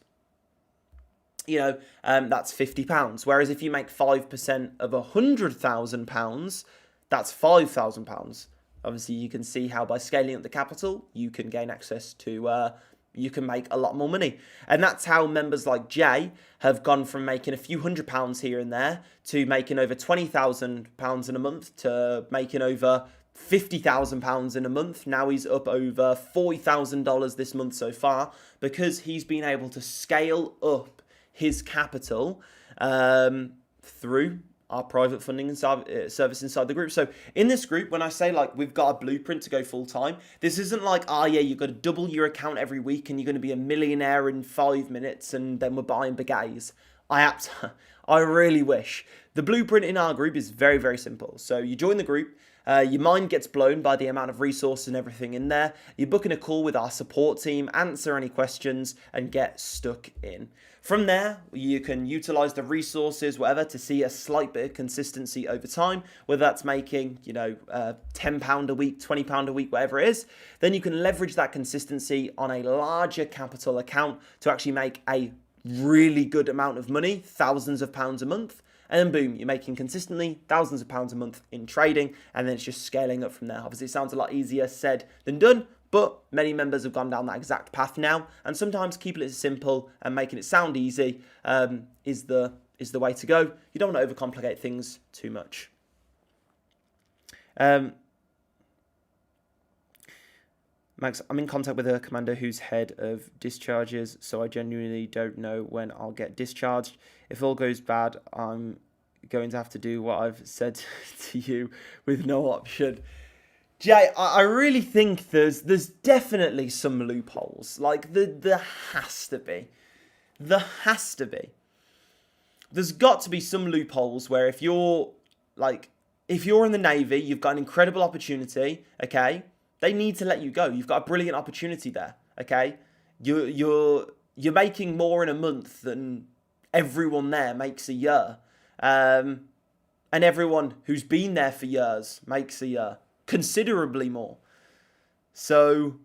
That's £50. Whereas if you make 5% of £100,000, that's £5,000. Obviously, you can see how by scaling up the capital, you can gain access to, you can make a lot more money. And that's how members like Jay have gone from making a few £100s here and there to making over £20,000 in a month to making over £50,000 in a month. Now he's up over $40,000 this month so far because he's been able to scale up his capital through our private funding service inside the group. So in this group, when I say we've got a blueprint to go full time, this isn't you've got to double your account every week and you're going to be a millionaire in 5 minutes and then we're buying bagays. I really wish. The blueprint in our group is very, very simple. So you join the group, your mind gets blown by the amount of resources and everything in there. You're booking a call with our support team, answer any questions, and get stuck in. From there, you can utilize the resources, whatever, to see a slight bit of consistency over time, whether that's making, £10 a week, £20 a week, whatever it is. Then you can leverage that consistency on a larger capital account to actually make a really good amount of money, thousands of pounds a month. And then boom, you're making consistently thousands of pounds a month in trading, and then it's just scaling up from there. Obviously, it sounds a lot easier said than done, but many members have gone down that exact path now, and sometimes keeping it simple and making it sound easy is the way to go. You don't want to overcomplicate things too much. Max, I'm in contact with a commander who's head of discharges, so I genuinely don't know when I'll get discharged. If all goes bad, I'm going to have to do what I've said to you with no option. Jay, I really think there's definitely some loopholes. There has to be. There has to be. There's got to be some loopholes where if you're in the Navy, you've got an incredible opportunity, okay? They need to let you go. You've got a brilliant opportunity there, okay? You're making more in a month than everyone there makes a year. And everyone who's been there for years makes a year. Considerably more. So,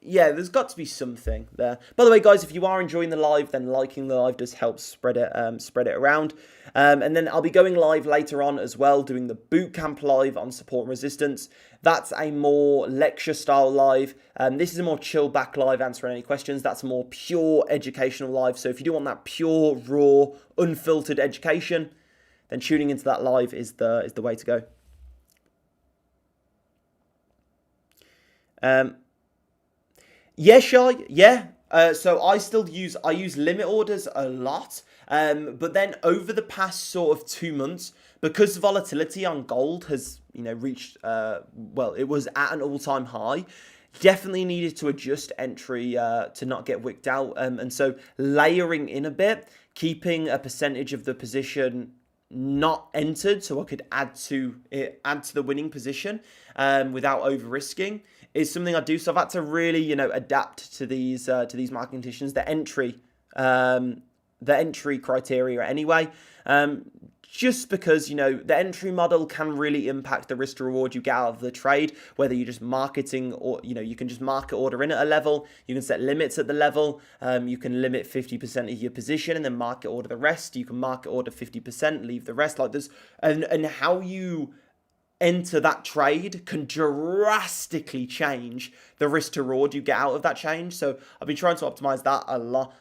yeah, there's got to be something there. By the way, guys, if you are enjoying the live, then liking the live does help spread it around. And then I'll be going live later on as well, doing the bootcamp live on support and resistance. That's a more lecture style live. This is a more chill back live, answering any questions. That's a more pure educational live. So if you do want that pure, raw, unfiltered education, then tuning into that live is the way to go. Yeah, Shy, yeah. So I use limit orders a lot. But then over the past sort of 2 months, because volatility on gold has, reached, it was at an all-time high, definitely needed to adjust entry to not get wicked out. And so layering in a bit, keeping a percentage of the position not entered so I could add to the winning position without over risking is something I do. So I've had to really adapt to these market conditions, the entry criteria anyway, just because the entry model can really impact the risk to reward you get out of the trade, whether you're just marketing or you can just market order in at a level, you can set limits at the level, you can limit 50% of your position and then market order the rest, you can market order 50%, leave the rest, and how you enter that trade can drastically change the risk to reward you get out of that change. So I've been trying to optimize that a lot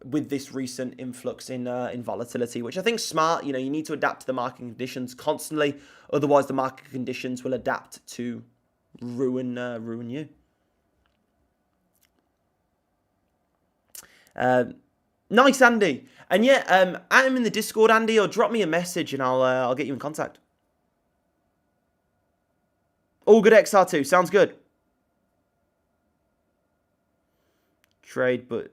with this recent influx in volatility, which I think is smart. You need to adapt to the market conditions constantly, otherwise the market conditions will adapt to ruin you. Nice, Andy. And yeah, add him in the Discord, Andy, or drop me a message and I'll get you in contact. All good XR2. Sounds good. Trade, but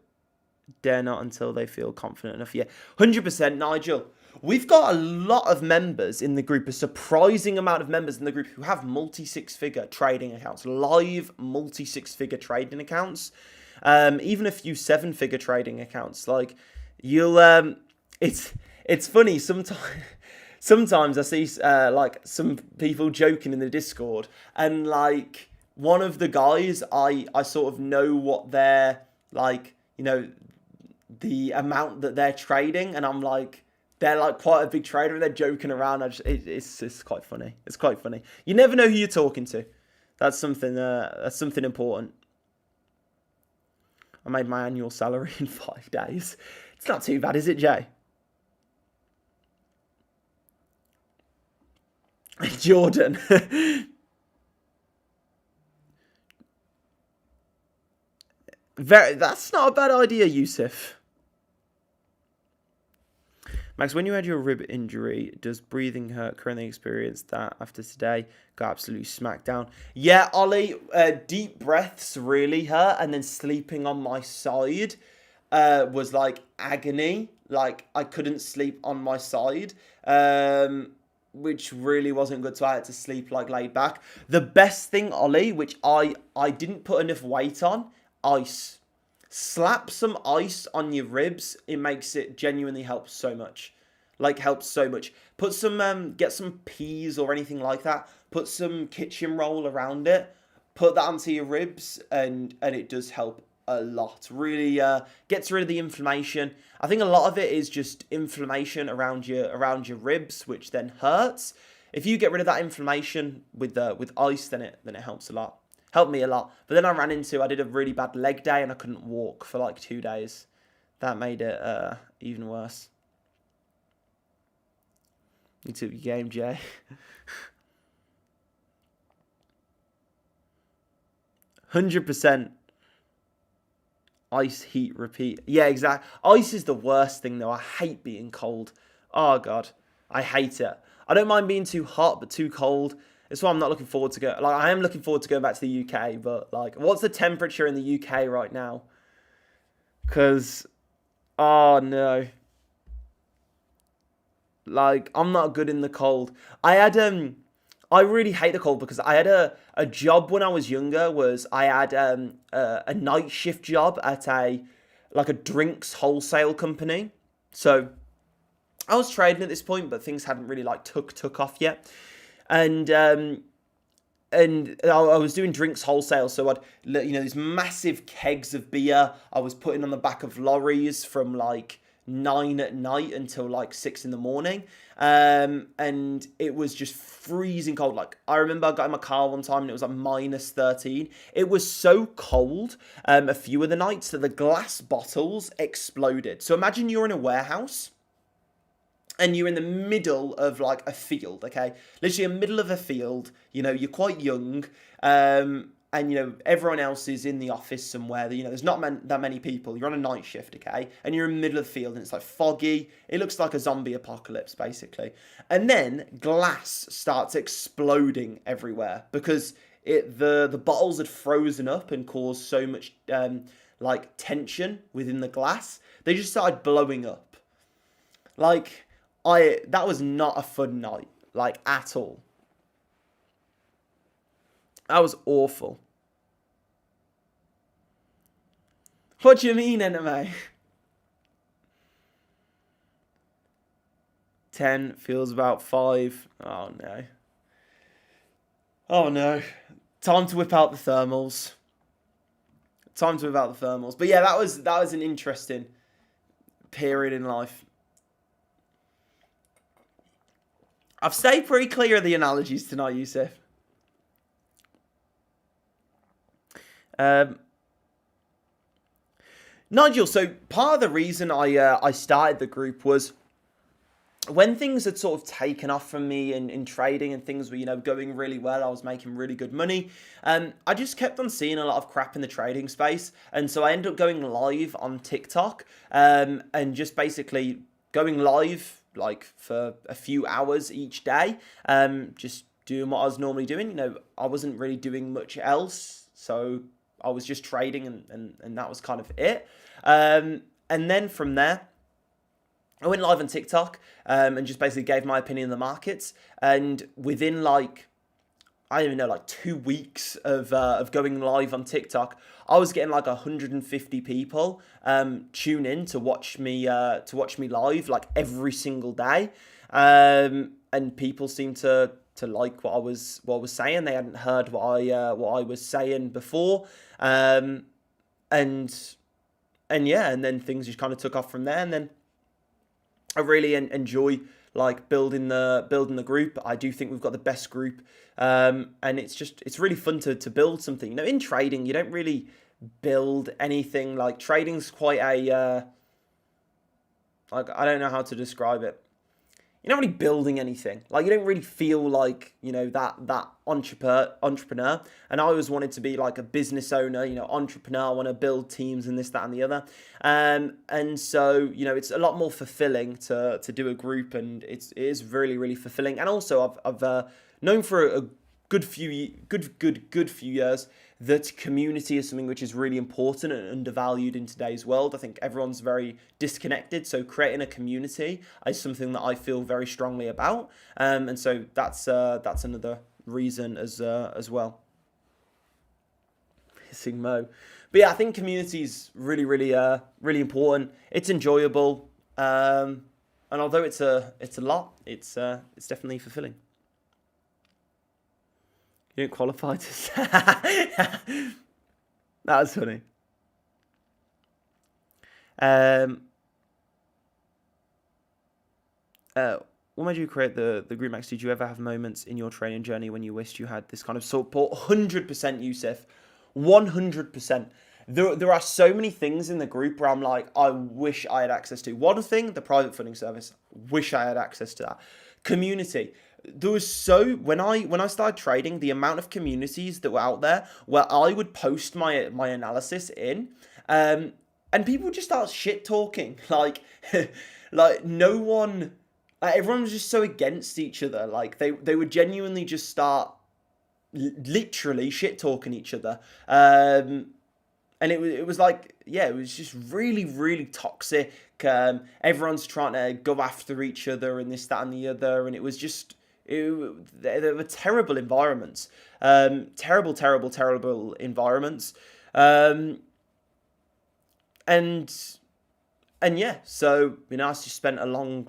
dare not until they feel confident enough. Yeah, 100%, Nigel. We've got a lot of members in the group, a surprising amount of members in the group who have multi-six-figure trading accounts, live multi-six-figure trading accounts, even a few seven-figure trading accounts. Like, you'll, it's funny sometimes. Sometimes I see like some people joking in the Discord, and like one of the guys, I sort of know what they're like, you know, the amount that they're trading, and I'm like, they're like quite a big trader and they're joking around. It's quite funny. It's quite funny. You never know who you're talking to. That's something important. I made my annual salary in 5 days. It's not too bad, is it, Jay? Jordan. That's not a bad idea, Yusuf. Max, when you had your rib injury, does breathing hurt currently experience that after today? Got absolutely smacked down. Yeah, Ollie, deep breaths really hurt, and then sleeping on my side was like agony. Like, I couldn't sleep on my side, which really wasn't good, so I had to sleep like laid back. The best thing, Ollie, which I didn't put enough weight on, ice. Slap some ice on your ribs. It makes it genuinely helps so much. Like, helps so much. Put some, get some peas or anything like that. Put some kitchen roll around it. Put that onto your ribs, and it does help a lot. Really gets rid of the inflammation. I think a lot of it is just inflammation around your ribs, which then hurts. If you get rid of that inflammation with ice, then it helps a lot. Helped me a lot. But then I did a really bad leg day and I couldn't walk for like 2 days. That made it even worse. You took your game, Jay. 100%. Ice, heat, repeat. Yeah, exactly. Ice is the worst thing though. I hate being cold. Oh, God. I hate it. I don't mind being too hot, but too cold. That's why I'm not looking forward to go. Like, I am looking forward to going back to the UK, but like, what's the temperature in the UK right now? Because, oh no, like, I'm not good in the cold. I really hate the cold because I had a job when I was younger. Was I had a night shift job at a drinks wholesale company. So I was trading at this point, but things hadn't really like took off yet. And I was doing drinks wholesale, so I'd, you know, these massive kegs of beer I was putting on the back of lorries from like 9 at night until like 6 in the morning, and it was just freezing cold. Like, I remember I got in my car one time and it was like -13. It was so cold a few of the nights that the glass bottles exploded. So imagine you're in a warehouse and you're in the middle of like a field, okay? Literally in the middle of a field, you know, you're quite young, and, you know, everyone else is in the office somewhere. You know, there's not that many people. You're on a night shift, okay? And you're in the middle of the field and it's like foggy. It looks like a zombie apocalypse, basically. And then glass starts exploding everywhere because the bottles had frozen up and caused so much, like, tension within the glass. They just started blowing up. Like, that was not a fun night, like, at all. That was awful. What do you mean, anime? 10 feels about 5. Oh, no. Oh, no. Time to whip out the thermals. But yeah, that was an interesting period in life. I've stayed pretty clear of the analogies tonight, Yusuf. Nigel, so part of the reason I started the group was when things had sort of taken off from me in trading and things were, going really well, I was making really good money, I just kept on seeing a lot of crap in the trading space. And so I ended up going live on TikTok, and just basically going live like for a few hours each day, just doing what I was normally doing. I wasn't really doing much else. So I was just trading, and that was kind of it. And then from there, I went live on TikTok, and just basically gave my opinion on the markets. And within like 2 weeks of going live on TikTok, I was getting like 150 people tune in to watch me live like every single day. And people seemed to like what I was saying. They hadn't heard what I was saying before. And yeah, and then things just kind of took off from there. And then I really enjoy like building the group. I do think we've got the best group, and it's really fun to build something. In trading, you don't really build anything. Like trading's quite a like, I don't know how to describe it. You're not really building anything. Like, you don't really feel like, that entrepreneur. And I always wanted to be like a business owner, entrepreneur. I want to build teams and this, that, and the other. And so, it's a lot more fulfilling to do a group, and it is really, really fulfilling. And also, I've known for a good few years that community is something which is really important and undervalued in today's world. I think everyone's very disconnected, so creating a community is something that I feel very strongly about, and so that's another reason as well. Pissing Mo, but yeah, I think community is really, really, really important. It's enjoyable, and although it's a lot, it's definitely fulfilling. You didn't qualify to say. That was funny. What made you create the group, Max? Did you ever have moments in your training journey when you wished you had this kind of support? 100%, Yusuf. 100%. There are so many things in the group where I'm like, I wish I had access to. One thing, the private funding service, wish I had access to that. Community. There was when I started trading, the amount of communities that were out there where I would post my analysis in, and people just start shit talking, like like no one, like everyone was just so against each other. Like they would genuinely just start literally shit talking each other, and it was like, yeah, it was just really, really toxic. Everyone's trying to go after each other and this, that, and the other, and it was just. They were terrible environments, terrible environments, and yeah. So I just spent a long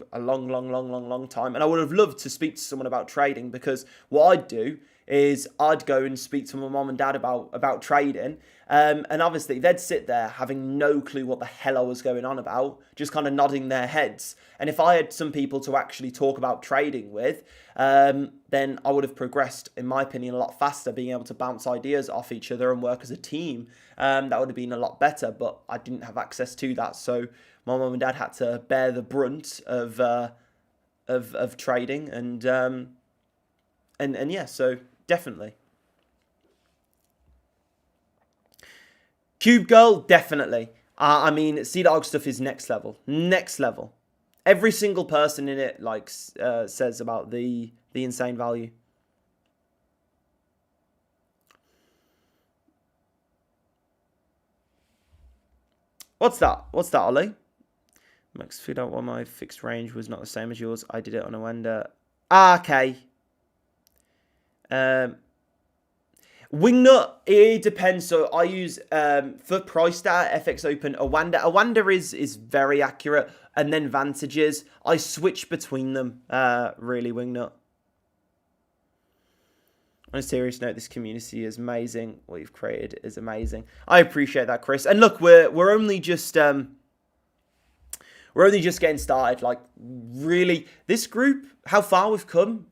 time, and I would have loved to speak to someone about trading, because what I'd do is I'd go and speak to my mom and dad about trading, and obviously they'd sit there having no clue what the hell I was going on about, just kind of nodding their heads. And if I had some people to actually talk about trading with, then I would have progressed, in my opinion, a lot faster, being able to bounce ideas off each other and work as a team. That would have been a lot better, but I didn't have access to that, so my mom and dad had to bear the brunt of trading, and yeah, so definitely. Cube Girl, definitely. I mean, Sea Dog stuff is next level. Next level. Every single person in it says about the insane value. What's that? What's that, Ollie? Max figured out why my fixed range was not the same as yours. I did it on a Wender. Okay. Wingnut, it depends. So I use, for price data, FX Open, Awanda is very accurate. And then Vantages, I switch between them, really, Wingnut. On a serious note, this community is amazing. What you've created is amazing. I appreciate that, Chris. And look, we're only just We're only just getting started. Like, really, this group, how far we've come,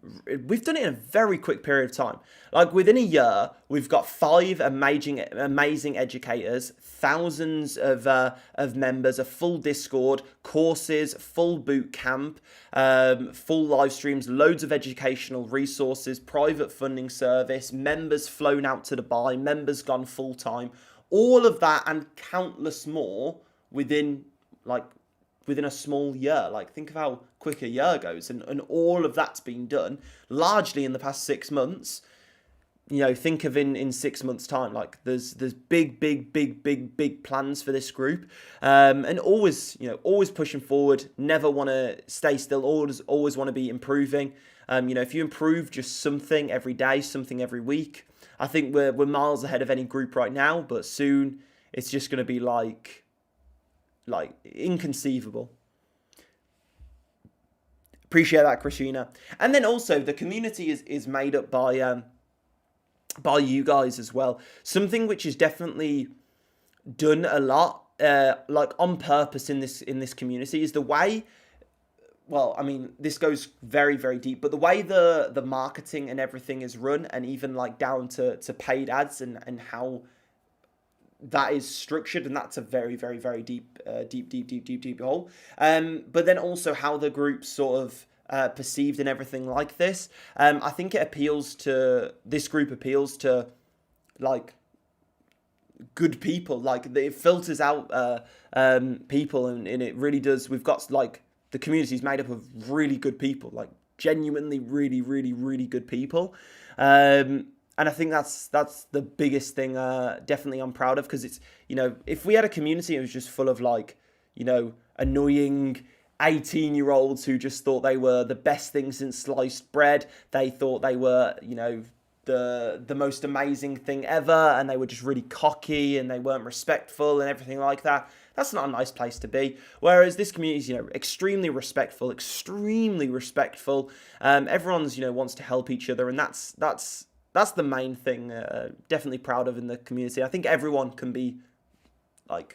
we've done it in a very quick period of time. Like, within a year, we've got 5 amazing educators, thousands of members, a full Discord, courses, full boot camp, full live streams, loads of educational resources, private funding service, members flown out to Dubai, members gone full time, all of that and countless more within a small year. Like, think of how quick a year goes, and all of that's been done largely in the past 6 months. Think of in 6 months' time. Like, there's big plans for this group, and always pushing forward. Never want to stay still. Always want to be improving. If you improve just something every day, something every week, I think we're miles ahead of any group right now. But soon it's just going to be like inconceivable. Appreciate that, Christina. And then also the community is made up by you guys as well. Something which is definitely done a lot, like on purpose in this community, is the way. Well, I mean, this goes very, very deep, but the way the marketing and everything is run, and even like down to paid ads and how that is structured, and that's a very, very, very deep hole. But then also how the group's sort of perceived and everything like this. I think this group appeals to like good people. Like, it filters out people, and it really does. We've got like the community is made up of really good people, like genuinely really, really, really good people. And I think that's the biggest thing, definitely I'm proud of, because it's, if we had a community that was just full of like, annoying 18-year-olds who just thought they were the best thing since sliced bread, they thought they were, the most amazing thing ever, and they were just really cocky and they weren't respectful and everything like that, that's not a nice place to be. Whereas this community is, extremely respectful. Everyone's, wants to help each other, and that's the main thing. Definitely proud of in the community. I think everyone can be proud,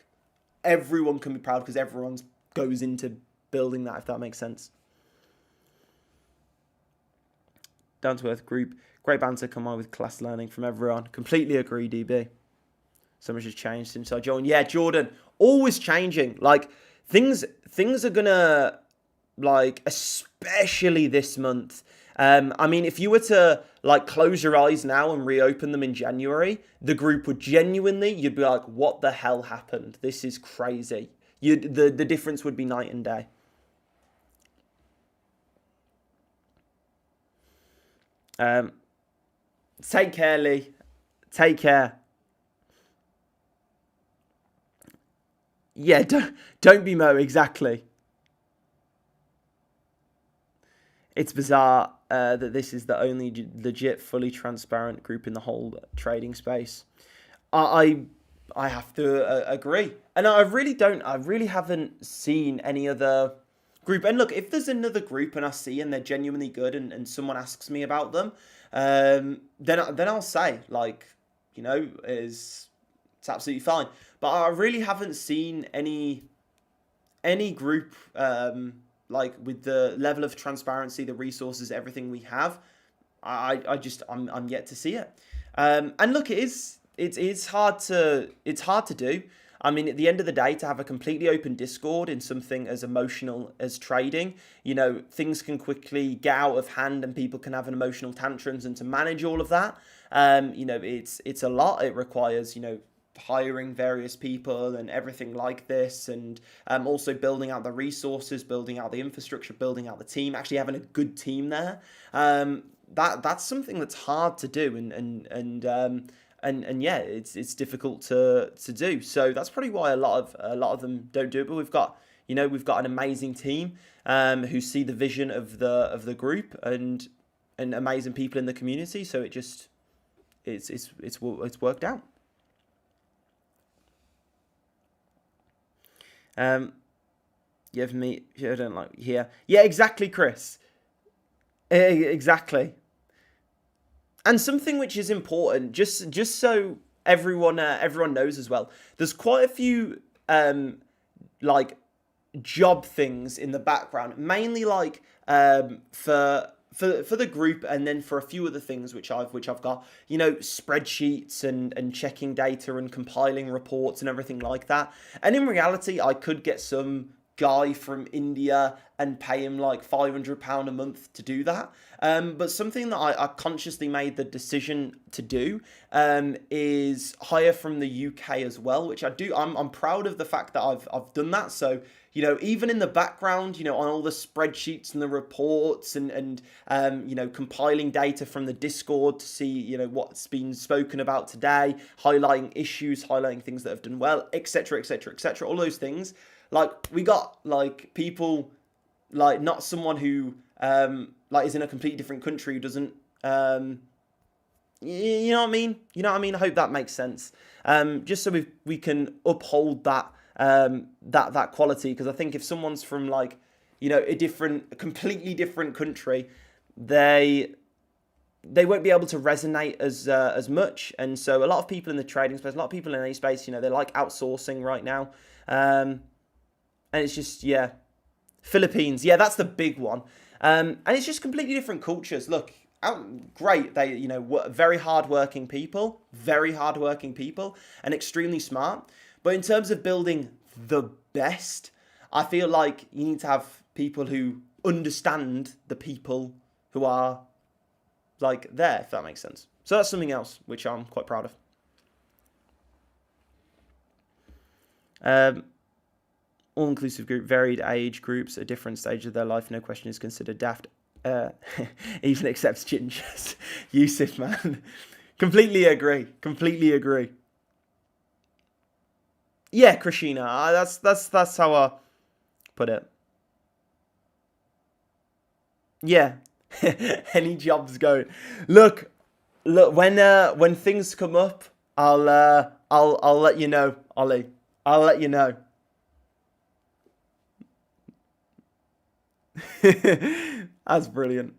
because everyone goes into building that, if that makes sense. Down to earth group, great banter, come on with class learning from everyone. Completely agree, DB. So much has changed since I joined. Yeah, Jordan, always changing. Like, things are gonna, like, especially this month. I mean, if you were to like close your eyes now and reopen them in January, the group would you'd be like, what the hell happened? This is crazy. The difference would be night and day. Take care, Lee. Take care. Yeah, don't be Mo, exactly. It's bizarre that this is the only legit, fully transparent group in the whole trading space. I have to agree. And I really haven't seen any other group. And look, if there's another group and I see and they're genuinely good and someone asks me about them, then I'll say, like, it's absolutely fine. But I really haven't seen any group like with the level of transparency, the resources, everything we have. I'm yet to see it. And look, it's hard to do. I mean, at the end of the day, to have a completely open Discord in something as emotional as trading, things can quickly get out of hand and people can have an emotional tantrums, and to manage all of that, it's a lot. It requires, hiring various people and everything like this, and also building out the resources, building out the infrastructure, building out the team, actually having a good team there. That's something that's hard to do, and yeah, it's difficult to do. So that's probably why a lot of them don't do it. But we've got an amazing team who see the vision of the group and amazing people in the community. So it's worked out. Yeah, for me, I don't like here. Yeah, exactly, Chris. Exactly. And something which is important, just so everyone knows as well. There's quite a few like job things in the background, mainly like for the group, and then for a few other things which I've got, you know, spreadsheets and checking data and compiling reports and everything like that. And in reality, I could get some guy from India and pay him like £500 a month to do that. But something that I consciously made the decision to do is hire from the UK as well, which I do. I'm proud of the fact that I've done that. So, you know, even in the background, you know, on all the spreadsheets and the reports and you know, compiling data from the Discord to see, you know, what's been spoken about today, highlighting issues, highlighting things that have done well, etc., etc., etc., all those things. Like, we got, like, people, like, not someone who, like, is in a completely different country who doesn't, you know what I mean? You know what I mean? I hope that makes sense. Just so we can uphold that, that quality, because I think if someone's from, like, you know, a completely different country, they won't be able to resonate as much. And so a lot of people in the trading space, a lot of people in any space, you know, they like outsourcing right now. And it's just, yeah, Philippines, yeah, that's the big one. And it's just completely different cultures. Look, great, they, you know, very hardworking people, and extremely smart. But in terms of building the best, I feel like you need to have people who understand the people who are, like, there, if that makes sense. So that's something else which I'm quite proud of. All-inclusive group, varied age groups at different stages of their life. No question is considered daft. Even accepts gingers. Yusuf, man. Completely agree. Yeah, Krishina. That's how I put it. Yeah. Any jobs going. Look. When things come up, I'll let you know, Ollie. I'll let you know. That's brilliant.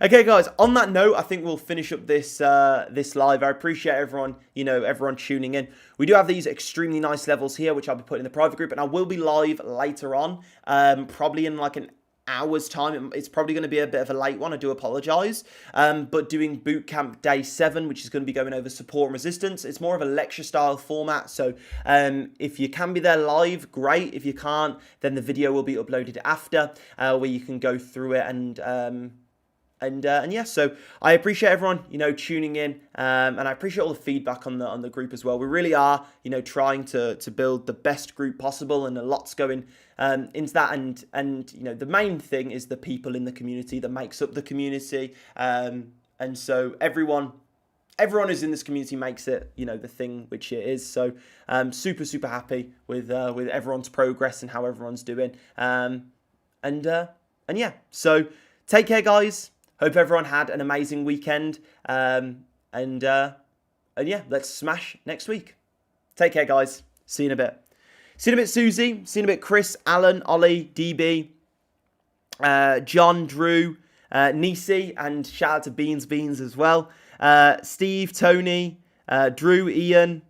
Okay, guys, on that note, I think we'll finish up this this live. I appreciate everyone, you know, everyone tuning in. We do have these extremely nice levels here, which I'll be putting in the private group, and I will be live later on, probably in like an hour's time. It's probably going to be a bit of a late one. I do apologize. But doing bootcamp day 7, which is going to be going over support and resistance. It's more of a lecture style format. So if you can be there live, great. If you can't, then the video will be uploaded after, where you can go through it and yeah, so I appreciate everyone, you know, tuning in, and I appreciate all the feedback on the group as well. We really are, you know, trying to build the best group possible, and a lot's going into that. And you know, the main thing is the people in the community that makes up the community, and so everyone who's in this community makes it, you know, the thing which it is. So super happy with everyone's progress and how everyone's doing, and yeah, so take care, guys. Hope everyone had an amazing weekend. And yeah, let's smash next week. Take care, guys. See you in a bit. See you in a bit, Susie. See you in a bit, Chris, Alan, Ollie, DB, John, Drew, Nisi, and shout out to Beans as well. Steve, Tony, Drew, Ian.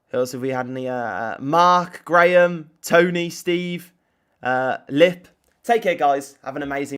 Who else have we had? Any? Mark, Graham, Tony, Steve, Lip. Take care, guys. Have an amazing